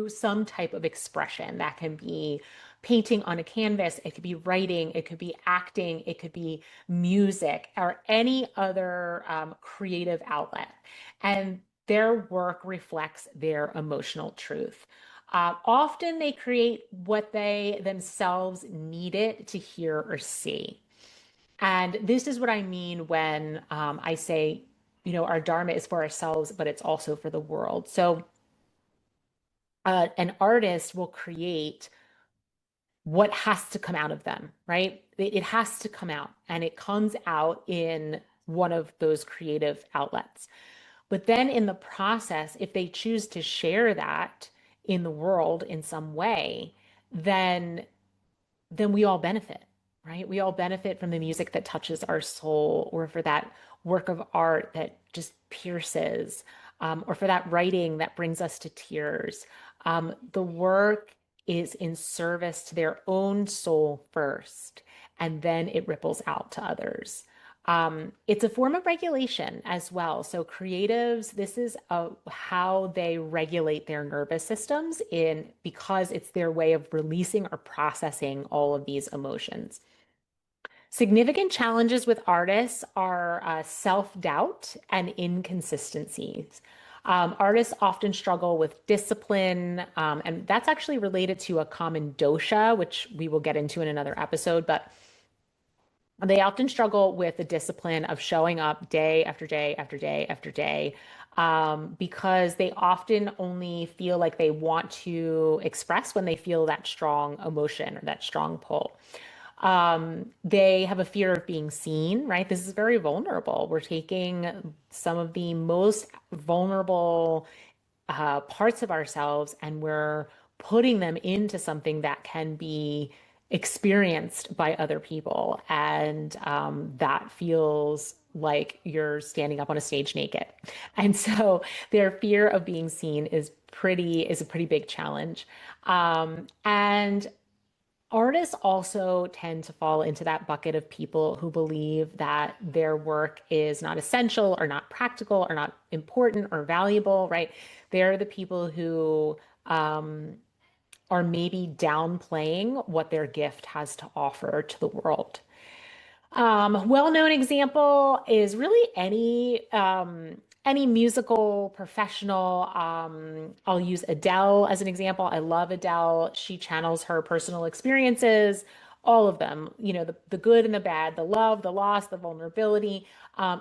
some type of expression. That can be painting on a canvas, it could be writing, it could be acting, it could be music, or any other creative outlet. And their work reflects their emotional truth. Often they create what they themselves needed to hear or see. And this is what I mean when I say, our Dharma is for ourselves, but it's also for the world. So an artist will create what has to come out of them, right? It has to come out, and it comes out in one of those creative outlets. But then in the process, if they choose to share that in the world in some way, then we all benefit, right? We all benefit from the music that touches our soul, or for that work of art that just pierces, or for that writing that brings us to tears. The work is in service to their own soul first, and then it ripples out to others. It's a form of regulation as well. So creatives, this is how they regulate their nervous systems because it's their way of releasing or processing all of these emotions. Significant challenges with artists are self-doubt and inconsistencies. Artists often struggle with discipline, and that's actually related to a common dosha, which we will get into in another episode. But they often struggle with the discipline of showing up day after day after day after day, because they often only feel like they want to express when they feel that strong emotion or that strong pull. They have a fear of being seen, right? This is very vulnerable. We're taking some of the most vulnerable parts of ourselves, and we're putting them into something that can be experienced by other people. And that feels like you're standing up on a stage naked. And so their fear of being seen is a pretty big challenge. And artists also tend to fall into that bucket of people who believe that their work is not essential or not practical or not important or valuable, right? They're the people who are maybe downplaying what their gift has to offer to the world. Well-known example is really any musical professional. I'll use Adele as an example. I love Adele. She channels her personal experiences, all of them, the good and the bad, the love, the loss, the vulnerability,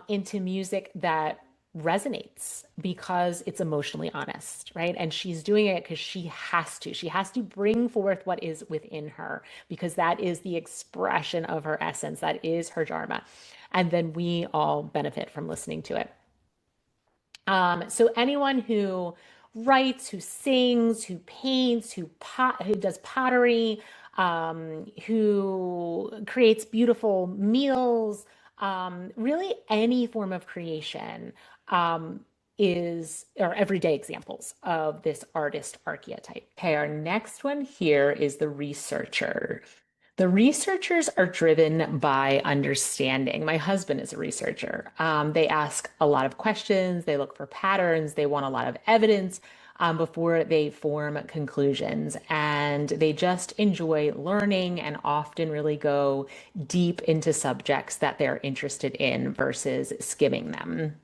into music that resonates because it's emotionally honest, right? And she's doing it because she has to. She has to bring forth what is within her because that is the expression of her essence. That is her dharma. And then we all benefit from listening to it. So anyone who writes, who sings, who paints, who does pottery, who creates beautiful meals, really any form of creation, um, or everyday examples of this artist archetype. Okay, our next one here is the researcher. The researchers are driven by understanding. My husband is a researcher. They ask a lot of questions, they look for patterns, they want a lot of evidence before they form conclusions. And they just enjoy learning and often really go deep into subjects that they're interested in versus skimming them.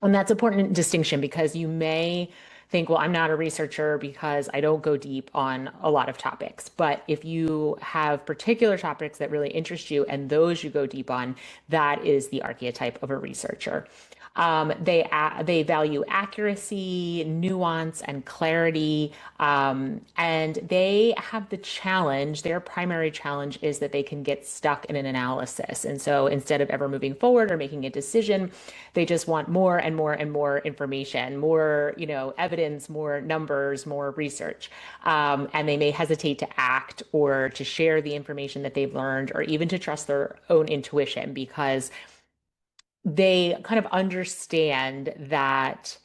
And that's an important distinction because you may think, well, I'm not a researcher because I don't go deep on a lot of topics. But if you have particular topics that really interest you and those you go deep on, that is the archetype of a researcher. They value accuracy, nuance, and clarity, and they have the challenge. Their primary challenge is that they can get stuck in an analysis, and so instead of ever moving forward or making a decision, they just want more and more and more information, more evidence, more numbers, more research, and they may hesitate to act or to share the information that they've learned, or even to trust their own intuition because they kind of understand that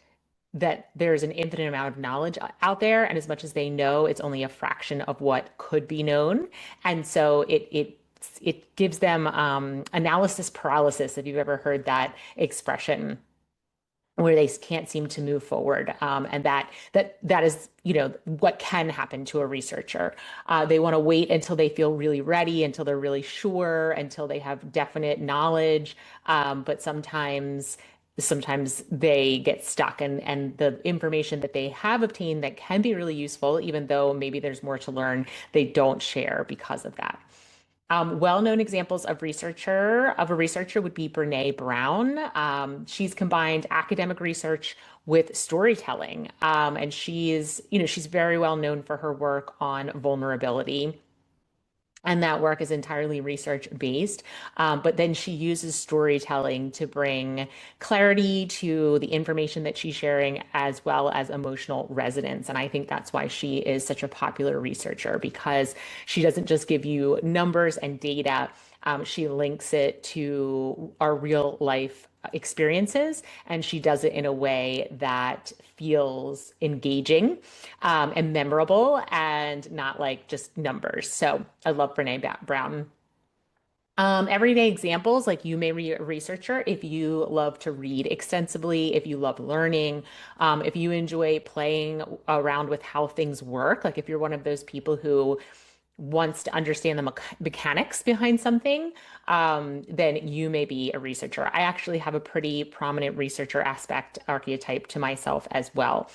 there's an infinite amount of knowledge out there, and as much as they know, it's only a fraction of what could be known, and so it gives them analysis paralysis, if you've ever heard that expression, where they can't seem to move forward, and that is what can happen to a researcher. They want to wait until they feel really ready, until they're really sure, until they have definite knowledge, but sometimes they get stuck, and the information that they have obtained that can be really useful, even though maybe there's more to learn, they don't share because of that. Well-known examples of a researcher would be Brene Brown. She's combined academic research with storytelling, and she's very well known for her work on vulnerability. And that work is entirely research based. But then she uses storytelling to bring clarity to the information that she's sharing, as well as emotional resonance. And I think that's why she is such a popular researcher, because she doesn't just give you numbers and data. She links it to our real life experiences, and she does it in a way that feels engaging, and memorable, and not like just numbers. So I love Brown. Everyday examples, like you may be a researcher if you love to read extensively, if you love learning, if you enjoy playing around with how things work, like if you're one of those people who wants to understand the mechanics behind something, then you may be a researcher. I actually have a pretty prominent researcher aspect archetype to myself as well.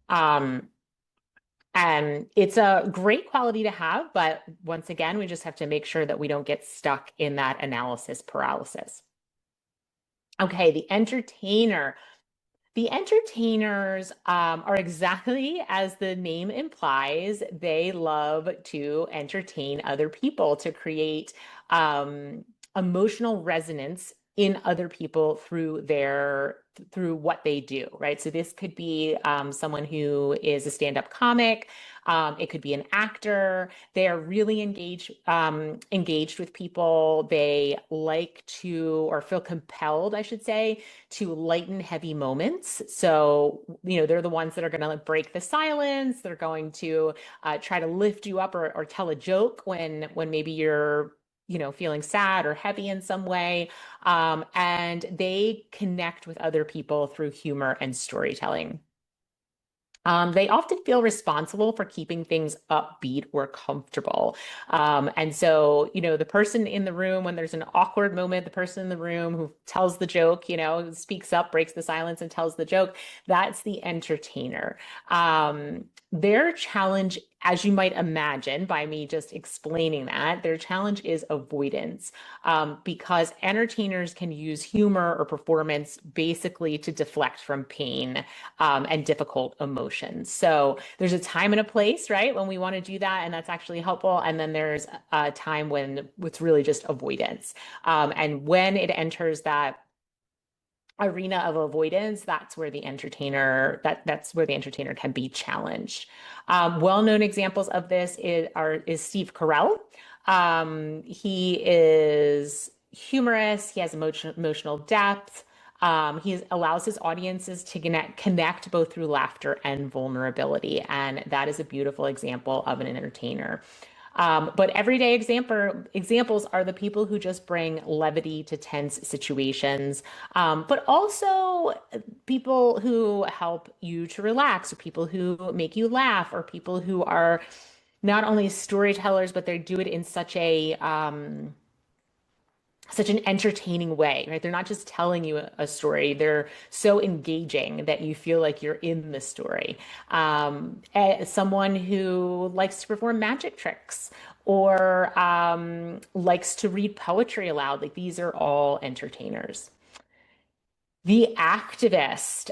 Um, and it's a great quality to have, but once again, we just have to make sure that we don't get stuck in that analysis paralysis. Okay, the entertainer. The entertainers are exactly as the name implies. They love to entertain other people, to create emotional resonance in other people through what they do, right? So this could be someone who is a stand-up comic. It could be an actor. They are really engaged with people. They like to, or feel compelled, I should say, to lighten heavy moments. So, they're the ones that are going to break the silence. They're going to try to lift you up, or tell a joke when maybe you're feeling sad or heavy in some way. And they connect with other people through humor and storytelling. They often feel responsible for keeping things upbeat or comfortable. And so, the person in the room, when there's an awkward moment, the person in the room who tells the joke, speaks up, breaks the silence, and tells the joke, that's the entertainer. Their challenge, as you might imagine by me just explaining that, their challenge is avoidance, because entertainers can use humor or performance basically to deflect from pain and difficult emotions. So there's a time and a place, right, when we want to do that, and that's actually helpful. And then there's a time when it's really just avoidance. And when it enters that arena of avoidance, that's where the entertainer can be challenged. Well-known examples of this is Steve Carell. He is humorous. He has emotional depth. He allows his audiences to connect both through laughter and vulnerability, and that is a beautiful example of an entertainer. But everyday examples are the people who just bring levity to tense situations, but also people who help you to relax, or people who make you laugh, or people who are not only storytellers, but they do it in such an entertaining way, right? They're not just telling you a story. They're so engaging that you feel like you're in the story. Someone who likes to perform magic tricks or likes to read poetry aloud, like these are all entertainers. The activist.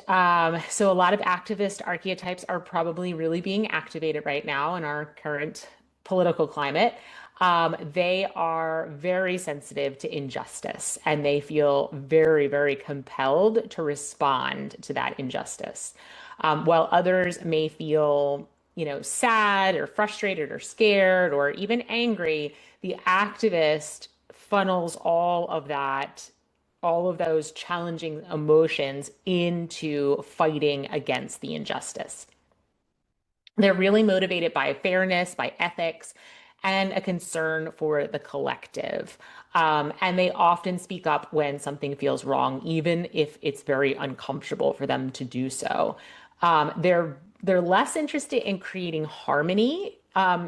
So a lot of activist archetypes are probably really being activated right now in our current political climate. They are very sensitive to injustice and they feel very, very compelled to respond to that injustice. While others may feel, sad or frustrated or scared or even angry, the activist funnels all of those challenging emotions into fighting against the injustice. They're really motivated by fairness, by ethics, and a concern for the collective. And they often speak up when something feels wrong, even if it's very uncomfortable for them to do so. They're less interested in creating harmony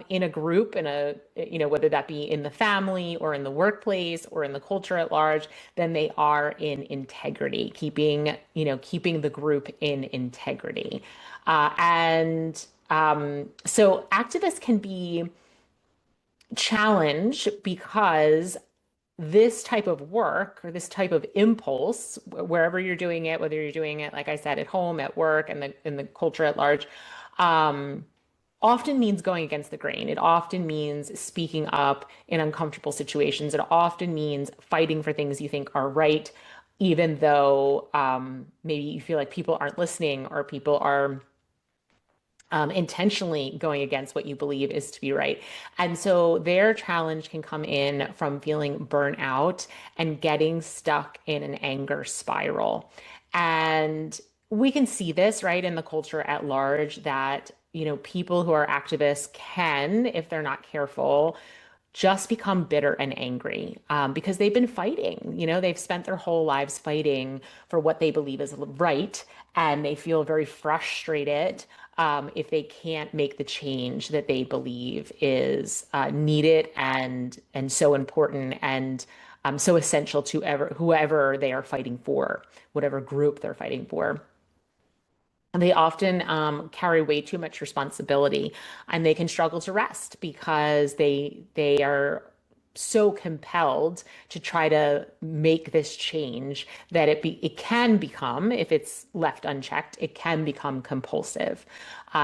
in a group, whether that be in the family or in the workplace or in the culture at large, than they are in integrity, keeping the group in integrity. And so activists can be challenged because this type of work or this type of impulse, wherever you're doing it, whether you're doing it, like I said, at home, at work, and in the culture at large, um, often means going against the grain. It often means speaking up in uncomfortable situations. It often means fighting for things you think are right, even though maybe you feel like people aren't listening or people are intentionally going against what you believe is to be right. And so their challenge can come in from feeling burnt out and getting stuck in an anger spiral. And we can see this, right, in the culture at large that, people who are activists can, if they're not careful, just become bitter and angry because they've been fighting. They've spent their whole lives fighting for what they believe is right, and they feel very frustrated if they can't make the change that they believe is needed and so important and so essential to whoever they are fighting for, whatever group they're fighting for. And they often carry way too much responsibility, and they can struggle to rest because they are so compelled to try to make this change that it can become, if it's left unchecked, it can become compulsive.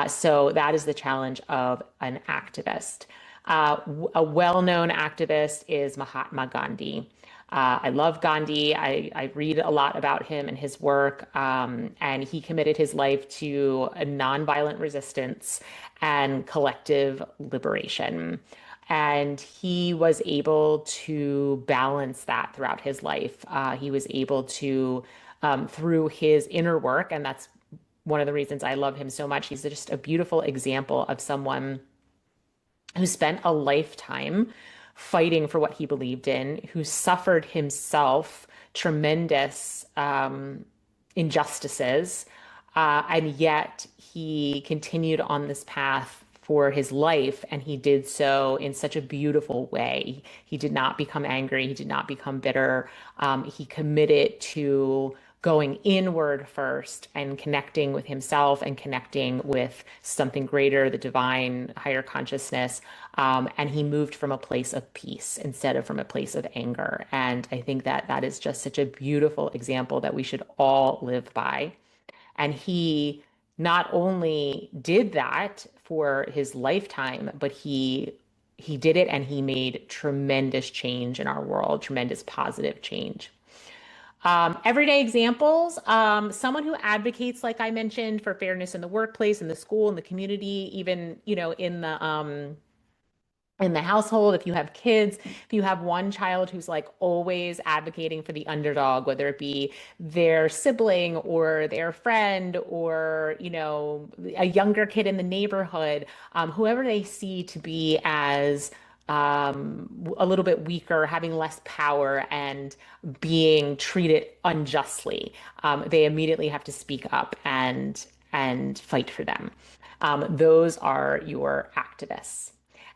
So that is the challenge of an activist. A well-known activist is Mahatma Gandhi. I love Gandhi. I read a lot about him and his work, and he committed his life to a nonviolent resistance and collective liberation. And he was able to balance that throughout his life. He was able to, through his inner work, and that's one of the reasons I love him so much. He's just a beautiful example of someone who spent a lifetime fighting for what he believed in, who suffered himself tremendous injustices, And yet he continued on this path for his life, and he did so in such a beautiful way. He did not become angry, he did not become bitter. He committed to going inward first and connecting with himself and connecting with something greater, the divine, higher consciousness. And he moved from a place of peace instead of from a place of anger. And I think that that is just such a beautiful example that we should all live by. And he not only did that for his lifetime, but he did it and he made tremendous change in our world, tremendous positive change. Everyday examples, someone who advocates, like I mentioned, for fairness in the workplace, in the school, in the community, even, in the household, if you have kids, if you have one child who's like always advocating for the underdog, whether it be their sibling or their friend or, a younger kid in the neighborhood, whoever they see to be as a little bit weaker, having less power, and being treated unjustly, they immediately have to speak up and fight for them. Those are your activists.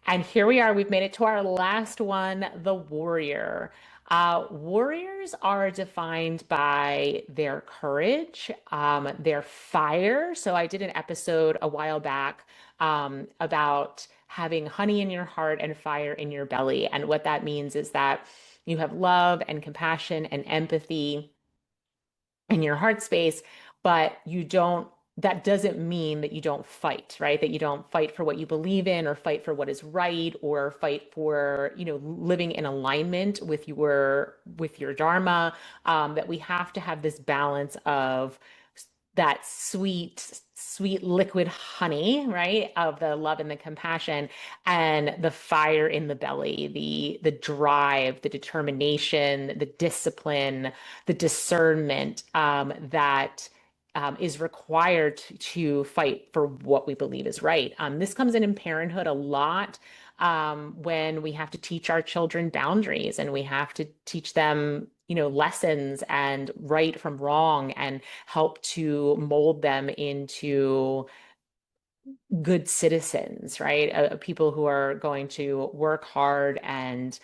And here we are. We've made it to our last one, the warrior. Warriors are defined by their courage, their fire. So I did an episode a while back about having honey in your heart and fire in your belly. And what that means is that you have love and compassion and empathy in your heart space, but you don't, that doesn't mean that you don't fight, right? That you don't fight for what you believe in or fight for what is right or fight for, living in alignment with your dharma. That we have to have this balance of that sweet liquid honey, right? Of the love and the compassion and the fire in the belly, the drive, the determination, the discipline, the discernment that is required to fight for what we believe is right. This comes in parenthood a lot, when we have to teach our children boundaries and we have to teach them, lessons and right from wrong and help to mold them into good citizens, right? People who are going to work hard and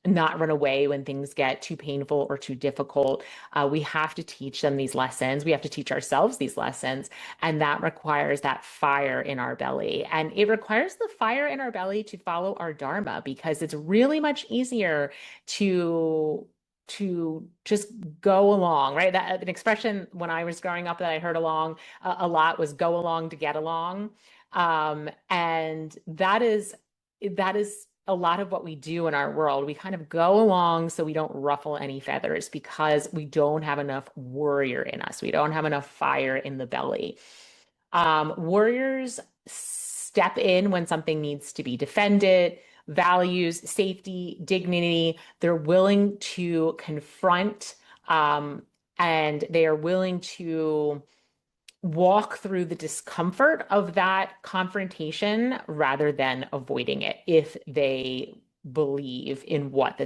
not run away when things get too painful or too difficult. We have to teach them these lessons. We have to teach ourselves these lessons. And that requires that fire in our belly. And it requires the fire in our belly to follow our dharma because it's really much easier to just go along, right? That an expression when I was growing up that I heard a lot was go along to get along. And that is a lot of what we do in our world. We kind of go along so we don't ruffle any feathers because we don't have enough warrior in us. We don't have enough fire in the belly. Warriors step in when something needs to be defended, values, safety, dignity. They're willing to confront, and they are willing to walk through the discomfort of that confrontation rather than avoiding it if they believe in what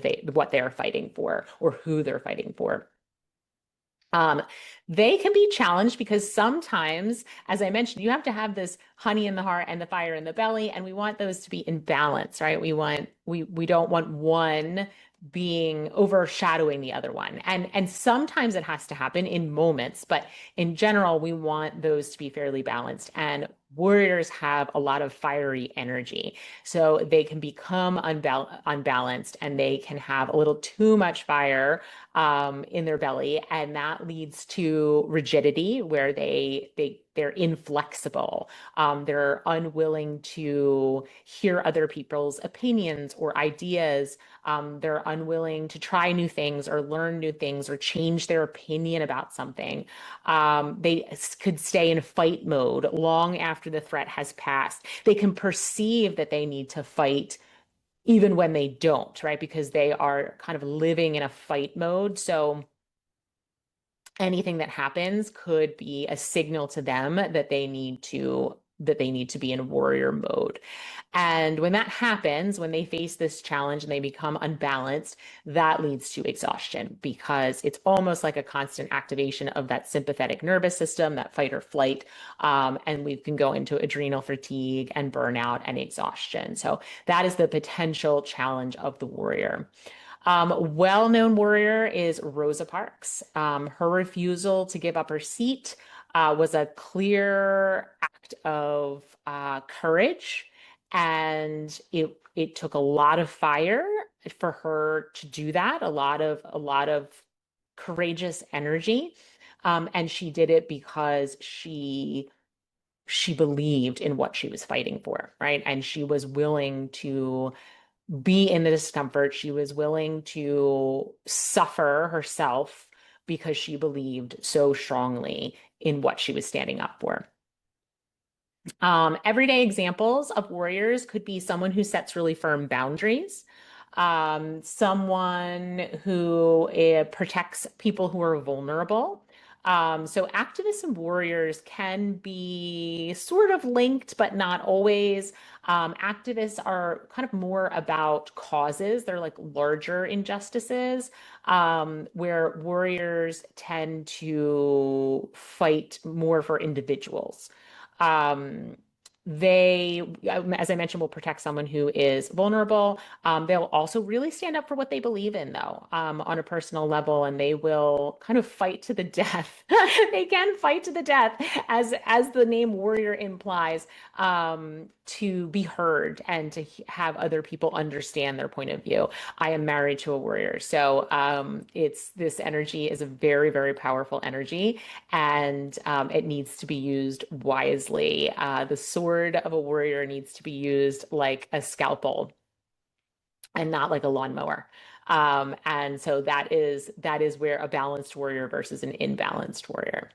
they're fighting for or who they're fighting for. Um, they can be challenged because sometimes, as I mentioned, you have to have this honey in the heart and the fire in the belly, and we want those to be in balance, right? We don't want one being overshadowing the other one. And sometimes it has to happen in moments, but in general, we want those to be fairly balanced. And warriors have a lot of fiery energy. So they can become unbalanced and they can have a little too much fire in their belly, and that leads to rigidity where they're inflexible. They're unwilling to hear other people's opinions or ideas. They're unwilling to try new things or learn new things or change their opinion about something. They could stay in fight mode long after the threat has passed. They can perceive that they need to fight even when they don't, right? Because they are kind of living in a fight mode. So anything that happens could be a signal to them that they need to that they need to be in warrior mode. And when that happens, when they face this challenge and they become unbalanced, that leads to exhaustion because it's almost like a constant activation of that sympathetic nervous system, that fight or flight. And we can go into adrenal fatigue and burnout and exhaustion. So that is the potential challenge of the warrior. Well-known warrior is Rosa Parks. Her refusal to give up her seat was a clear act of courage, and it took a lot of fire for her to do that. A lot of courageous energy, and she did it because she believed in what she was fighting for, right? And she was willing to be in the discomfort. She was willing to suffer herself because she believed so strongly in what she was standing up for. Everyday examples of warriors could be someone who sets really firm boundaries, someone who protects people who are vulnerable. So activists and warriors can be sort of linked, but not always. Activists are kind of more about causes. They're like larger injustices, where warriors tend to fight more for individuals. Um, as I mentioned, will protect someone who is vulnerable. They'll also really stand up for what they believe in, though, on a personal level, and they will kind of fight to the death. They can fight to the death, as the name warrior implies, to be heard and to have other people understand their point of view. I am married to a warrior, so it's this energy is a very, very powerful energy, and it needs to be used wisely. The sword of a warrior needs to be used like a scalpel and not like a lawnmower. And so that is where a balanced warrior versus an imbalanced warrior.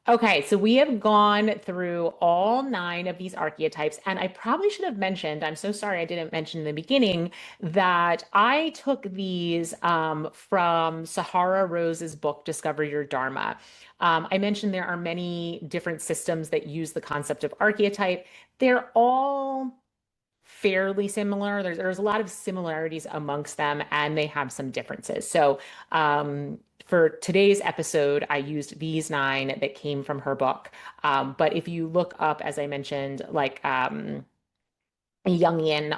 Okay, so we have gone through all 9 of these archetypes, and I probably should have mentioned, I'm so sorry I didn't mention in the beginning, that I took these from Sahara Rose's book, Discover Your Dharma. I mentioned there are many different systems that use the concept of archetype. They're all fairly similar. There's a lot of similarities amongst them, and they have some differences. So for today's episode, I used these 9 that came from her book. But if you look up, as I mentioned, like Jungian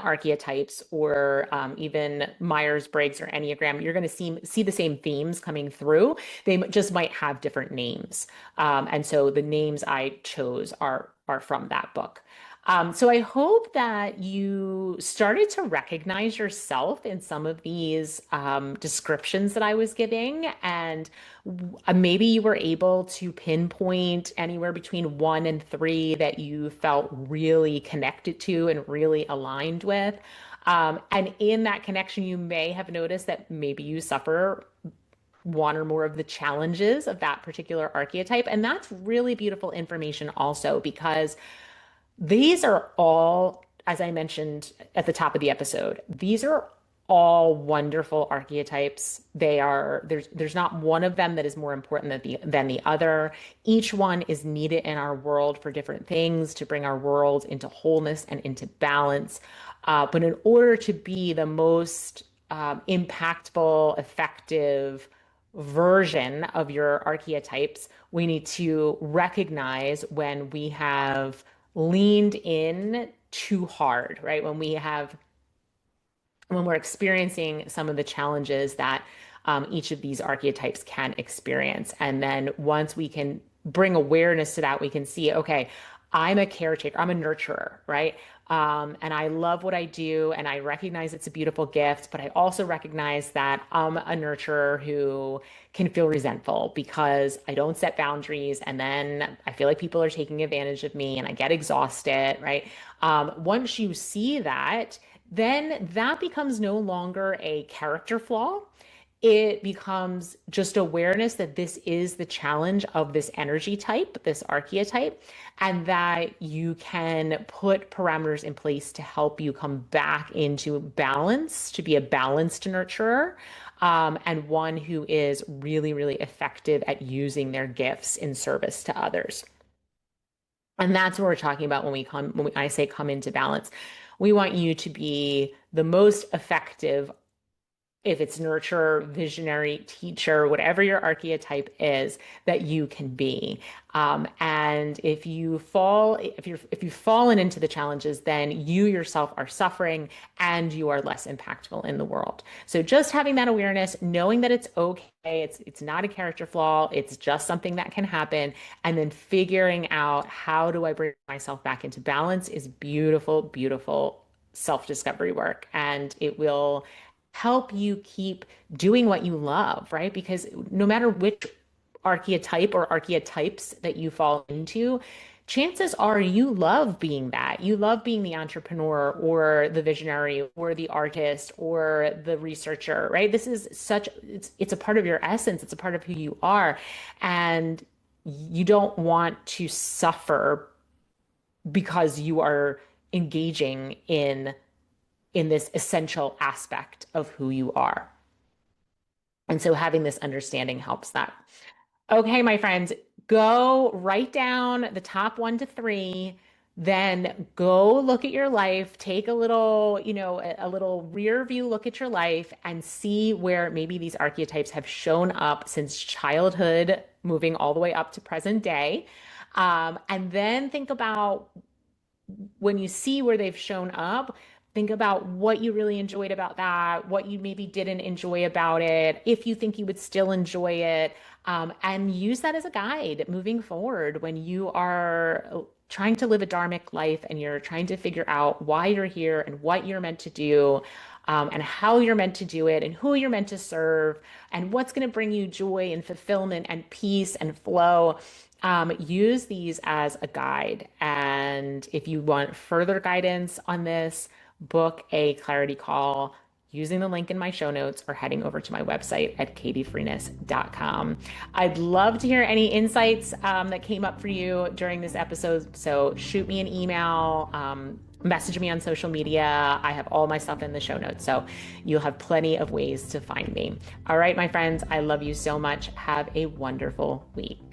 archetypes or even Myers-Briggs or Enneagram, you're going to see the same themes coming through. They just might have different names. And so the names I chose are from that book. So I hope that you started to recognize yourself in some of these descriptions that I was giving, and maybe you were able to pinpoint anywhere between 1 and 3 that you felt really connected to and really aligned with. And in that connection, you may have noticed that maybe you suffer one or more of the challenges of that particular archetype. And that's really beautiful information also, because these are all, as I mentioned at the top of the episode, these are all wonderful archetypes. There's not one of them that is more important than the other. Each one is needed in our world for different things to bring our world into wholeness and into balance. But in order to be the most impactful, effective version of your archetypes, we need to recognize when we have leaned in too hard, right? When we're experiencing some of the challenges that each of these archetypes can experience. And then once we can bring awareness to that, we can see, okay, I'm a caretaker, I'm a nurturer, right? And I love what I do, and I recognize it's a beautiful gift, but I also recognize that I'm a nurturer who can feel resentful because I don't set boundaries, and then I feel like people are taking advantage of me and I get exhausted, right? Once you see that, then that becomes no longer a character flaw. It becomes just awareness that this is the challenge of this energy type, this archetype, and that you can put parameters in place to help you come back into balance, to be a balanced nurturer, and one who is really, really effective at using their gifts in service to others. And that's what we're talking about when I say come into balance. We want you to be the most effective, if it's nurturer, visionary, teacher, whatever your archetype is, that you can be. And if you've fallen into the challenges, then you yourself are suffering and you are less impactful in the world. So just having that awareness, knowing that it's okay, it's not a character flaw, it's just something that can happen, and then figuring out how do I bring myself back into balance is beautiful, beautiful self-discovery work. And it will help you keep doing what you love, right? Because no matter which archetype or archetypes that you fall into, chances are you love being that. You love being the entrepreneur or the visionary or the artist or the researcher, right? This is it's a part of your essence, it's a part of who you are. And you don't want to suffer because you are engaging in this essential aspect of who you are. And so having this understanding helps that. Okay, my friends, go write down the top 1 to 3, then go look at your life, take a little, a little rear view look at your life and see where maybe these archetypes have shown up since childhood, moving all the way up to present day. And then think about when you see where they've shown up, think about what you really enjoyed about that, what you maybe didn't enjoy about it, if you think you would still enjoy it, and use that as a guide moving forward when you are trying to live a dharmic life and you're trying to figure out why you're here and what you're meant to do. And how you're meant to do it and who you're meant to serve and what's going to bring you joy and fulfillment and peace and flow. Use these as a guide. And if you want further guidance on this, book a clarity call using the link in my show notes or heading over to my website at katiefreeness.com. I'd love to hear any insights that came up for you during this episode. So shoot me an email, message me on social media. I have all my stuff in the show notes. So you'll have plenty of ways to find me. All right, my friends, I love you so much. Have a wonderful week.